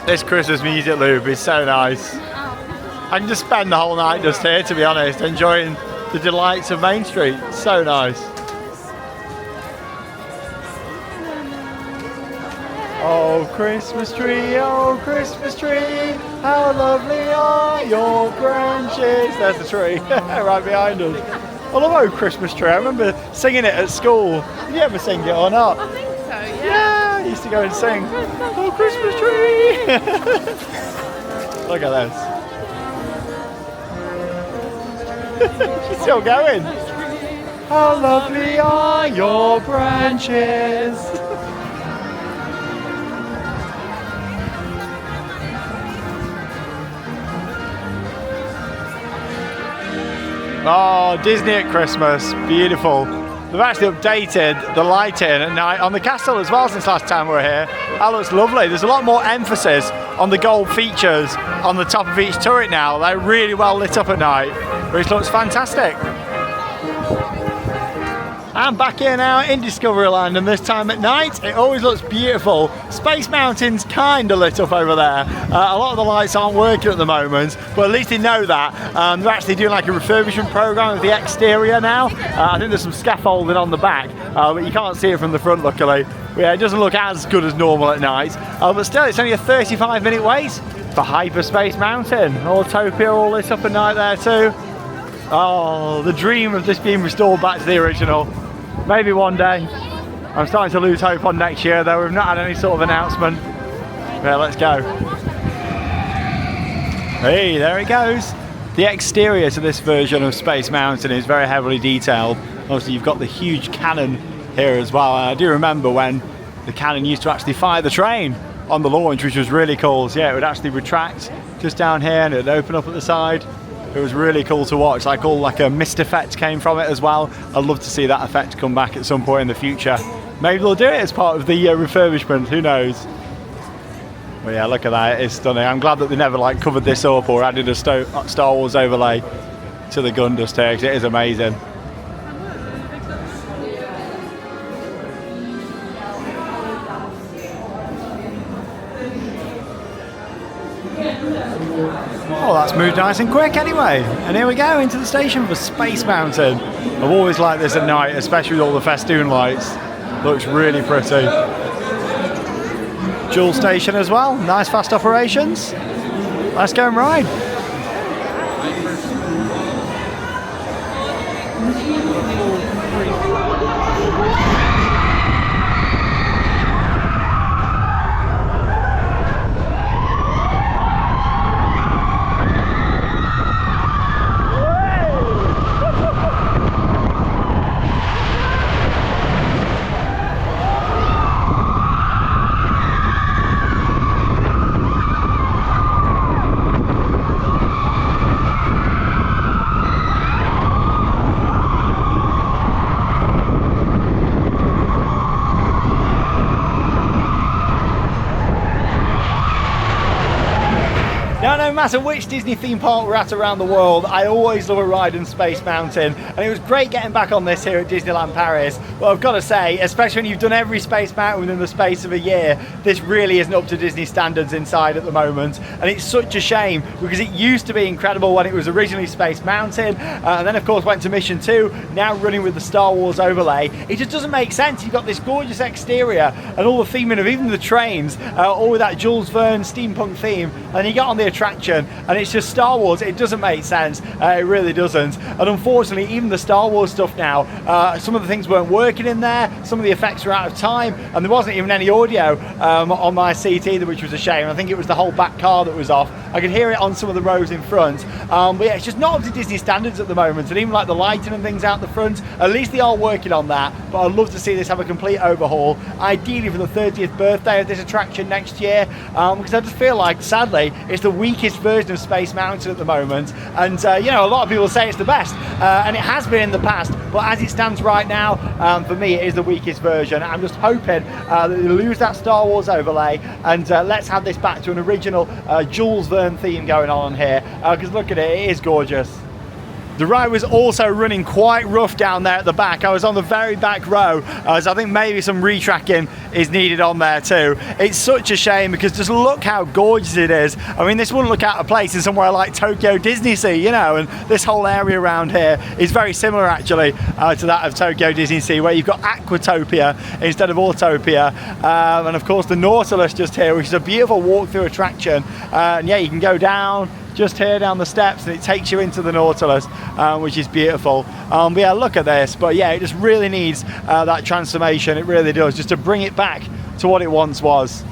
S1: This Christmas music loop is so nice. I can just spend the whole night just here, to be honest, enjoying the delights of Main Street. So nice. Oh Christmas tree, how lovely are your branches. There's the tree, right behind us. I love Oh Christmas Tree. I remember singing it at school. Did you ever sing it or not?
S2: I think so, yeah.
S1: Yeah, I used to go and sing Oh Christmas Tree. Look at this. She's still going. How lovely are your branches. Oh, Disney at Christmas, beautiful. They've actually updated the lighting at night on the castle as well since last time we were here. That looks lovely. There's a lot more emphasis on the gold features on the top of each turret now. They're really well lit up at night, which looks fantastic. I'm back here now in Discoveryland, and this time at night it always looks beautiful. Space Mountain's kind of lit up over there. A lot of the lights aren't working at the moment, but at least they know that. They're actually doing like a refurbishment program of the exterior now. I think there's some scaffolding on the back, but you can't see it from the front luckily. But yeah, it doesn't look as good as normal at night, but still it's only a 35-minute wait for Hyperspace Mountain. Autopia all lit up at night there too. Oh, the dream of this being restored back to the original. Maybe one day. I'm starting to lose hope on next year though. We've not had any sort of announcement. Yeah, let's go. Hey, there it goes. The exterior to this version of Space Mountain is very heavily detailed. Obviously you've got the huge cannon here as well. And I do remember when the cannon used to actually fire the train on the launch, which was really cool. So yeah, it would actually retract just down here and it would open up at the side. It was really cool to watch. Like a mist effect came from it as well. I'd love to see that effect come back at some point in the future. Maybe they'll do it as part of the refurbishment, who knows. But yeah, look at that, it is stunning. I'm glad that they never like covered this up or added a Star Wars overlay to the Gundust here, because it is amazing. Oh, that's moved nice and quick anyway. And here we go into the station for Space Mountain. I've always liked this at night, especially with all the festoon lights. Looks really pretty. Jewel station as well. Nice fast operations. Let's go and ride. matter which Disney theme park we're at around the world, I always love a ride in Space Mountain, and it was great getting back on this here at Disneyland Paris. But I've got to say, especially when you've done every Space Mountain within the space of a year, this really isn't up to Disney standards inside at the moment, and it's such a shame because it used to be incredible when it was originally Space Mountain, and then of course went to Mission 2, now running with the Star Wars overlay. It just doesn't make sense. You've got this gorgeous exterior and all the theming of even the trains, all with that Jules Verne steampunk theme, and you get on the attraction and it's just Star Wars. It doesn't make sense. It really doesn't. And unfortunately, even the Star Wars stuff now, some of the things weren't working in there, some of the effects were out of time, and there wasn't even any audio on my seat either, which was a shame. I think it was the whole back car that was off. I could hear it on some of the rows in front, but yeah, it's just not up to Disney standards at the moment, and even like the lighting and things out the front, at least they are working on that. But I'd love to see this have a complete overhaul, ideally for the 30th birthday of this attraction next year, because I just feel like, sadly, it's the weakest version of Space Mountain at the moment, and you know, a lot of people say it's the best, and it has been in the past, but as it stands right now, for me it is the weakest version. I'm just hoping that they lose that Star Wars overlay, and let's have this back to an original Jules Verne theme going on here, because look at it, it is gorgeous. The ride was also running quite rough down there at the back. I was on the very back row, so I think maybe some retracking is needed on there too. It's such a shame because just look how gorgeous it is. I mean, this wouldn't look out of place in somewhere like Tokyo Disney Sea, you know, and this whole area around here is very similar actually to that of Tokyo Disney Sea, where you've got Aquatopia instead of Autopia, and of course the Nautilus just here, which is a beautiful walk-through attraction, and yeah, you can go down just here down the steps and it takes you into the Nautilus, which is beautiful. But yeah, look at this. But yeah, it just really needs that transformation. It really does, just to bring it back to what it once was.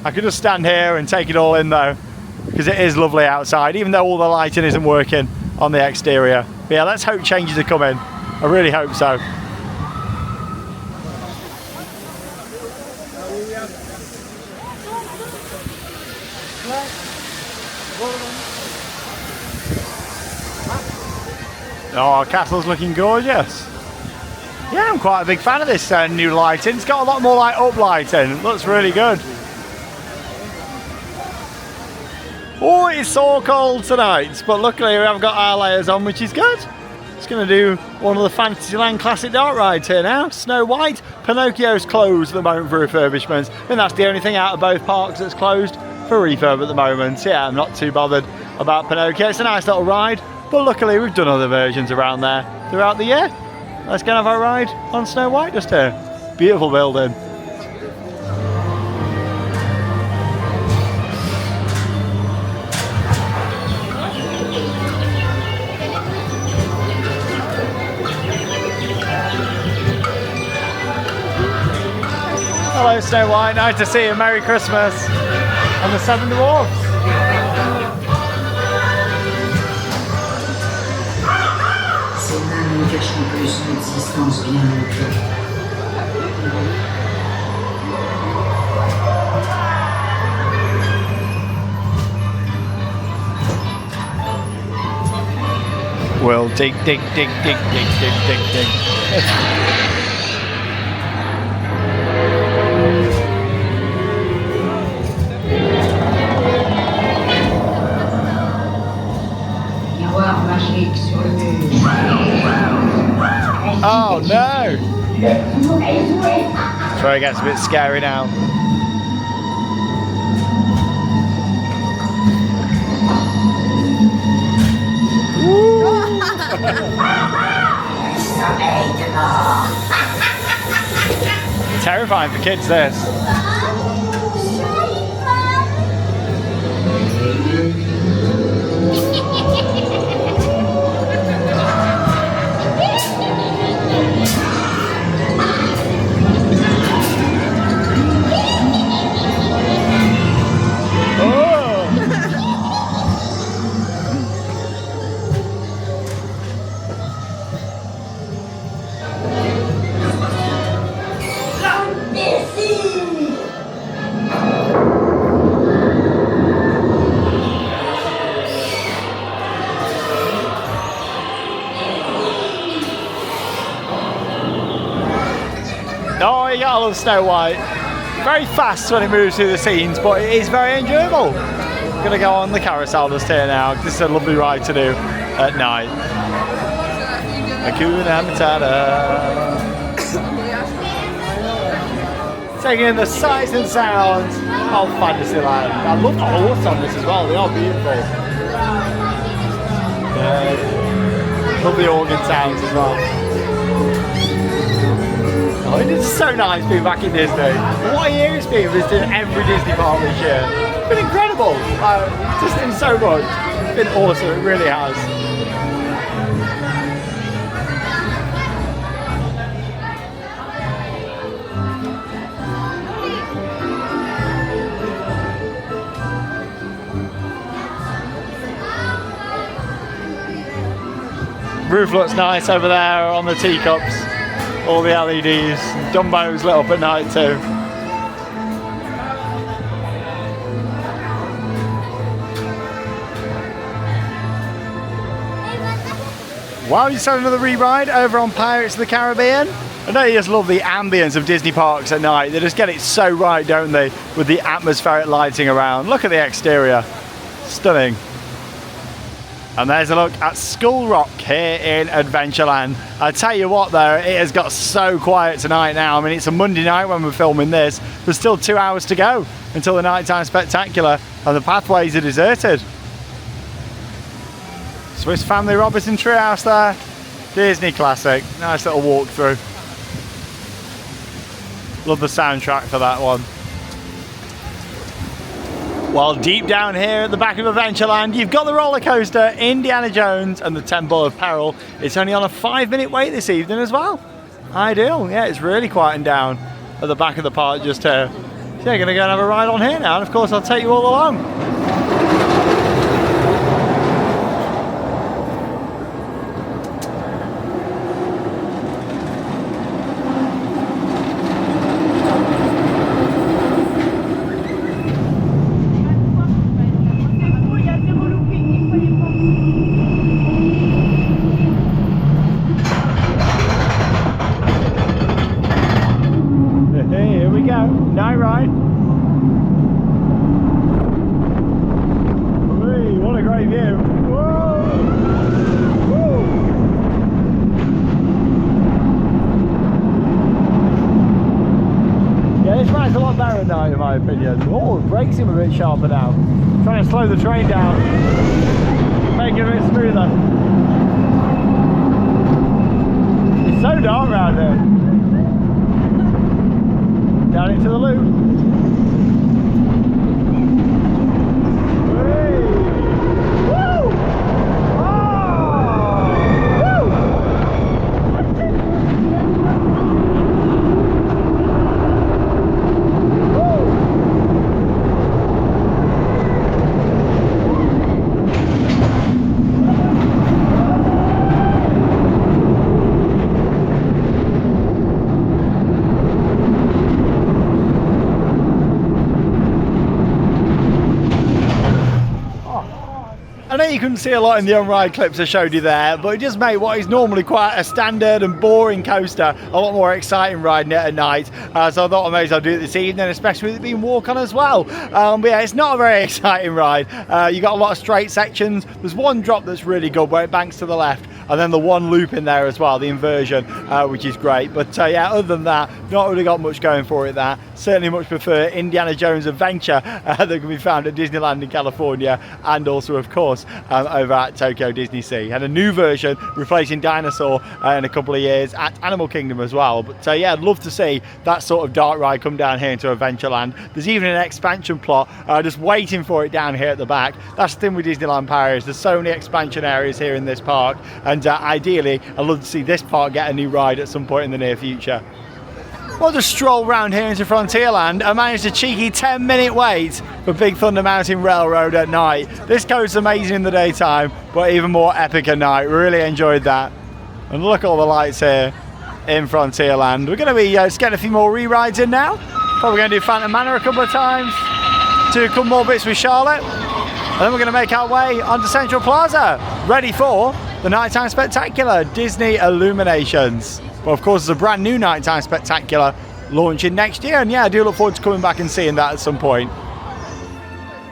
S1: I could just stand here and take it all in though, because it is lovely outside, even though all the lighting isn't working on the exterior. But yeah, let's hope changes are coming. I really hope so. Oh, our castle's looking gorgeous. Yeah, I'm quite a big fan of this new lighting. It's got a lot more like up lighting. It looks really good. Oh, it's so cold tonight, but luckily we haven't got our layers on, which is good. Just going to do one of the Fantasyland classic dark rides here now. Snow White. Pinocchio's closed at the moment for refurbishment. I think that's the only thing out of both parks that's closed for refurb at the moment. Yeah, I'm not too bothered about Pinocchio. It's a nice little ride. But luckily we've done other versions around there throughout the year. Let's go and have our ride on Snow White just here. Beautiful building. Hello Snow White, nice to see you. Merry Christmas. And the Seven Dwarfs.
S5: Ne cachent plus une existence bien autre.
S1: Well, dig, dig, dig, dig, dig, dig, dig, dig.
S5: Miroir magique sur le mur.
S1: Oh no! That's where it gets a bit scary now. Terrifying for kids, this. Oh, you gotta love Snow White. Very fast when it moves through the scenes, but it is very enjoyable. We're going to go on the carousel just here now. This is a lovely ride to do at night. Hakuna Matata. Taking in the sights and sounds of Fantasyland. I love the horse on this as well, they are beautiful. Love the organ sounds as well. Oh, it is so nice being back in Disney. What a year it's been visiting every Disney park this year. It's been incredible. Just been so much. It's been awesome, it really has. Roof looks nice over there on the teacups. All the LEDs. Dumbo's lit up at night too. Wow, you just had another re-ride over on Pirates of the Caribbean. I know you just love the ambience of Disney parks at night. They just get it so right, don't they? With the atmospheric lighting around. Look at the exterior. Stunning. And there's a look at Skull Rock here in Adventureland. I tell you what though, it has got so quiet tonight now. I mean, it's a Monday night when we're filming this. There's still 2 hours to go until the nighttime spectacular and the pathways are deserted. Swiss Family Robinson Treehouse there. Disney classic. Nice little walk through. Love the soundtrack for that one. While deep down here at the back of Adventureland, you've got the roller coaster, Indiana Jones and the Temple of Peril. It's only on a 5-minute wait this evening as well. Ideal, yeah, it's really quieting down at the back of the park just here. So yeah, gonna go and have a ride on here now, and of course I'll take you all along. Night ride. Whee, what a great view. Whoa. Woo. Yeah, this ride's a lot better at night in my opinion. Oh, the brakes seem a bit sharper now. Trying to slow the train down. Make it a bit smoother. It's so dark around here. Down into the loop. I know you couldn't see a lot in the on-ride clips I showed you there, but it just made what is normally quite a standard and boring coaster a lot more exciting riding it at night. So I thought I may as well do it this evening, especially with it being walk-on as well. But yeah, it's not a very exciting ride. You got a lot of straight sections. There's one drop that's really good where it banks to the left, and then the one loop in there as well, the inversion, which is great. But yeah, other than that, not really got much going for it there. Certainly much prefer Indiana Jones Adventure that can be found at Disneyland in California, and also of course over at Tokyo Disney Sea. And a new version replacing Dinosaur in a couple of years at Animal Kingdom as well. But yeah, I'd love to see that sort of dark ride come down here into Adventureland. There's even an expansion plot just waiting for it down here at the back. That's the thing with Disneyland Paris. There's so many expansion areas here in this park, and ideally I'd love to see this park get a new ride at some point in the near future. We'll just stroll round here into Frontierland and managed a cheeky 10-minute wait for Big Thunder Mountain Railroad at night. This coaster's amazing in the daytime, but even more epic at night. Really enjoyed that. And look at all the lights here in Frontierland. We're going to be just getting a few more re-rides in now. Probably going to do Phantom Manor a couple of times, do a couple more bits with Charlotte, and then we're going to make our way onto Central Plaza, ready for the Nighttime Spectacular Disney Illuminations. But of course, there's a brand new Nighttime Spectacular launching next year, and yeah, I do look forward to coming back and seeing that at some point.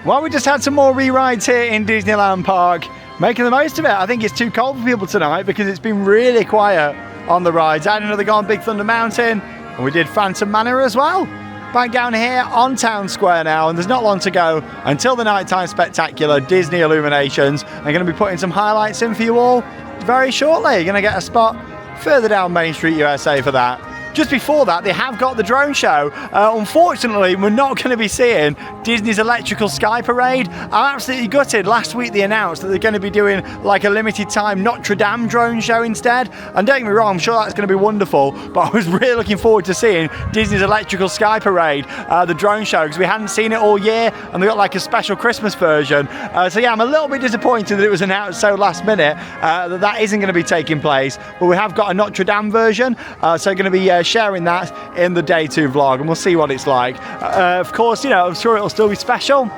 S1: Well, we just had some more re-rides here in Disneyland Park, making the most of it. I think it's too cold for people tonight because it's been really quiet on the rides. I had another go on Big Thunder Mountain, and we did Phantom Manor as well. Back down here on Town Square now, and there's not long to go until the nighttime spectacular Disney Illuminations. I'm going to be putting some highlights in for you all very shortly. You're going to get a spot further down Main Street USA for that. Just before that, they have got the drone show. Unfortunately, we're not going to be seeing Disney's Electrical Sky Parade. I'm absolutely gutted. Last week they announced that they're going to be doing like a limited time Notre Dame drone show instead. And don't get me wrong, I'm sure that's going to be wonderful. But I was really looking forward to seeing Disney's Electrical Sky Parade, the drone show, because we hadn't seen it all year. And they got like a special Christmas version. So yeah, I'm a little bit disappointed that it was announced so last minute that isn't going to be taking place. But we have got a Notre Dame version. So going to be sharing that in the day 2 vlog, and we'll see what it's like. Of course, you know, I'm sure it'll still be special.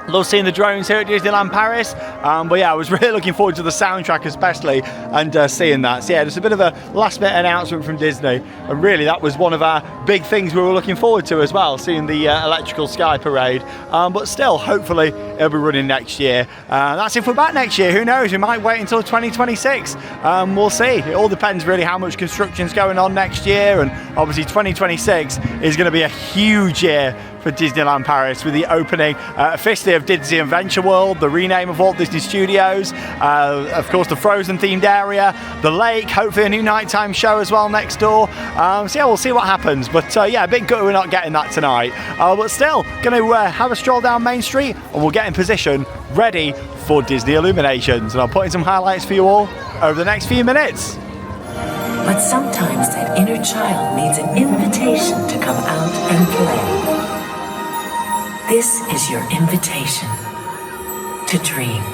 S1: Love seeing the drones here at Disneyland Paris, but yeah, I was really looking forward to the soundtrack especially, and seeing that. So yeah, just a bit of a last minute announcement from Disney, and really that was one of our big things we were looking forward to as well, seeing the Electrical Sky Parade. But still, hopefully it'll be running next year. That's if we're back next year. Who knows, we might wait until 2026. We'll see. It all depends really how much construction's going on next year, and obviously 2026 is going to be a huge year for Disneyland Paris, with the opening officially of Disney Adventure World, the rename of Walt Disney Studios, of course the Frozen themed area, the lake, hopefully a new nighttime show as well next door. So yeah, we'll see what happens, but yeah, a bit good we're not getting that tonight, but still going to have a stroll down Main Street, and we'll get in position ready for Disney Illuminations, and I'll put in some highlights for you all over the next few minutes.
S11: But sometimes that inner child needs an invitation to come out and play. This is your invitation to dream.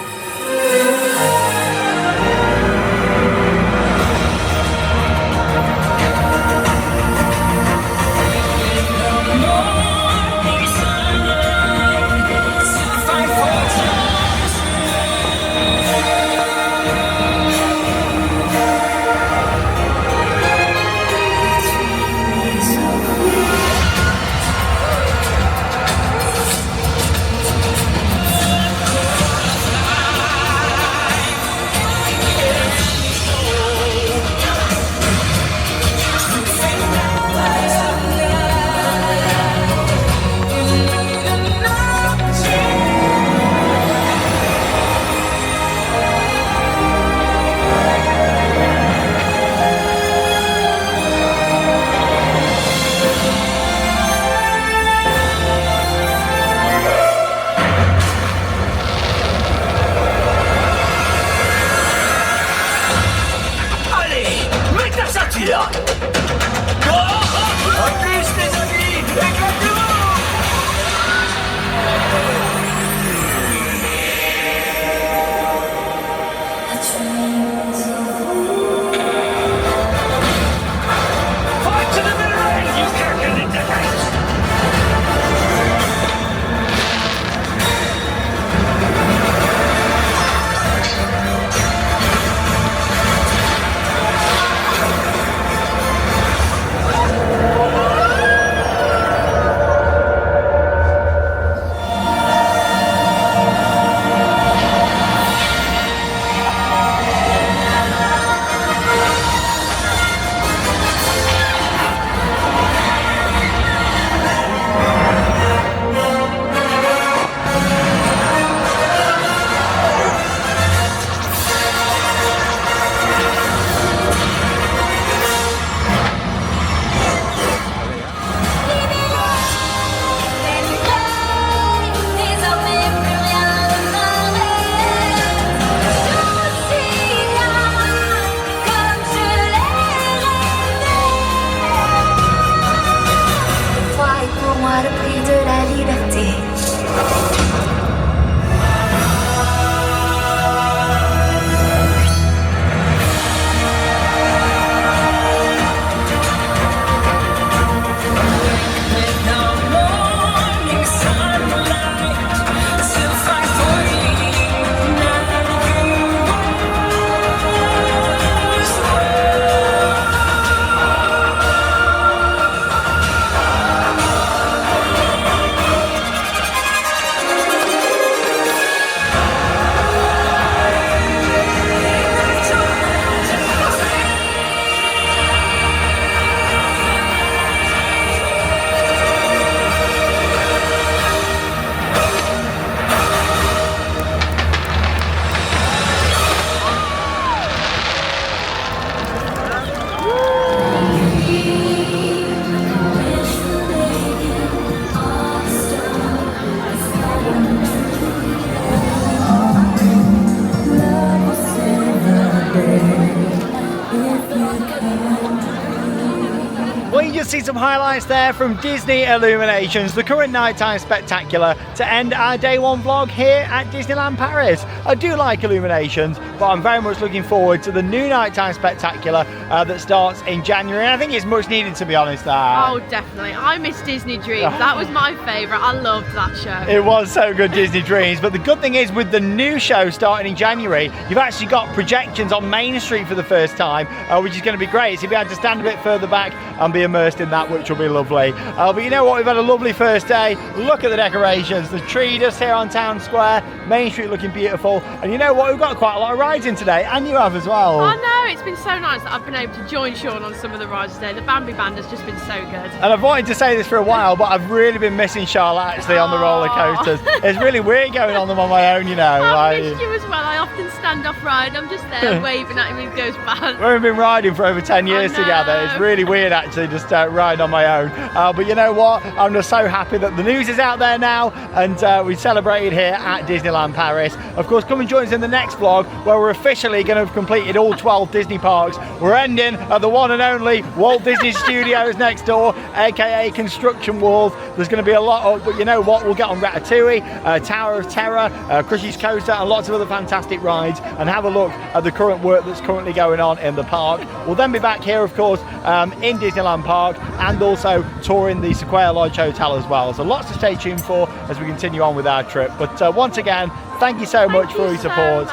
S1: you just see some highlights there from Disney Illuminations, the current nighttime spectacular, to end our day one vlog here at Disneyland Paris. I do like Illuminations, but I'm very much looking forward to the new nighttime spectacular that starts in January. And I think it's much needed, to be honest.
S2: Oh, definitely. I miss Disney Dreams. That was my favourite. I loved that show.
S1: It was so good, Disney Dreams. But the good thing is, with the new show starting in January, you've actually got projections on Main Street for the first time, which is going to be great. So you'll be able to stand a bit further back and be immersed in that, which will be lovely. But you know what? We've had a lovely first day. Look at the decorations, the tree just here on Town Square, Main Street looking beautiful. And you know what? We've got quite a lot of rides in today, and you have as well.
S2: I know, it's been so nice that I've been able to join Sean on some of the rides today. The Bambi Band has just been so good.
S1: And I've wanted to say this for a while, but I've really been missing Charlotte actually on the roller coasters. It's really weird going on them on my own, you know.
S2: I've missed you as well. I often stand off ride. I'm just there waving at him when he goes past.
S1: We've been riding for over 10 years together. It's really weird actually just riding on my own. But you know what? I'm just so happy that the news is out there now, and we celebrated here at Disneyland Paris. Of course, come and join us in the next vlog where we're officially going to have completed all 12 Disney parks. We're ending at the one and only Walt Disney Studios next door, aka Construction Walls. There's going to be a lot of, but you know what? We'll get on Ratatouille, Tower of Terror, Crush's Coaster, and lots of other fantastic rides, and have a look at the current work that's currently going on in the park. We'll then be back here, of course, in Disneyland Park, and also touring the Sequoia Lodge Hotel as well. So lots to stay tuned for as we continue on with our trip. But once again, thank you so much for your support.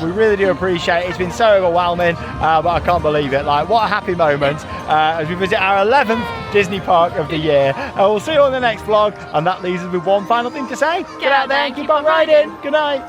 S1: We really do appreciate it. It's been so overwhelming, but I can't believe it. Like, what a happy moment as we visit our 11th Disney park of the year. We'll see you on the next vlog, and that leaves us with one final thing to say. Get out there and keep on riding. Good night.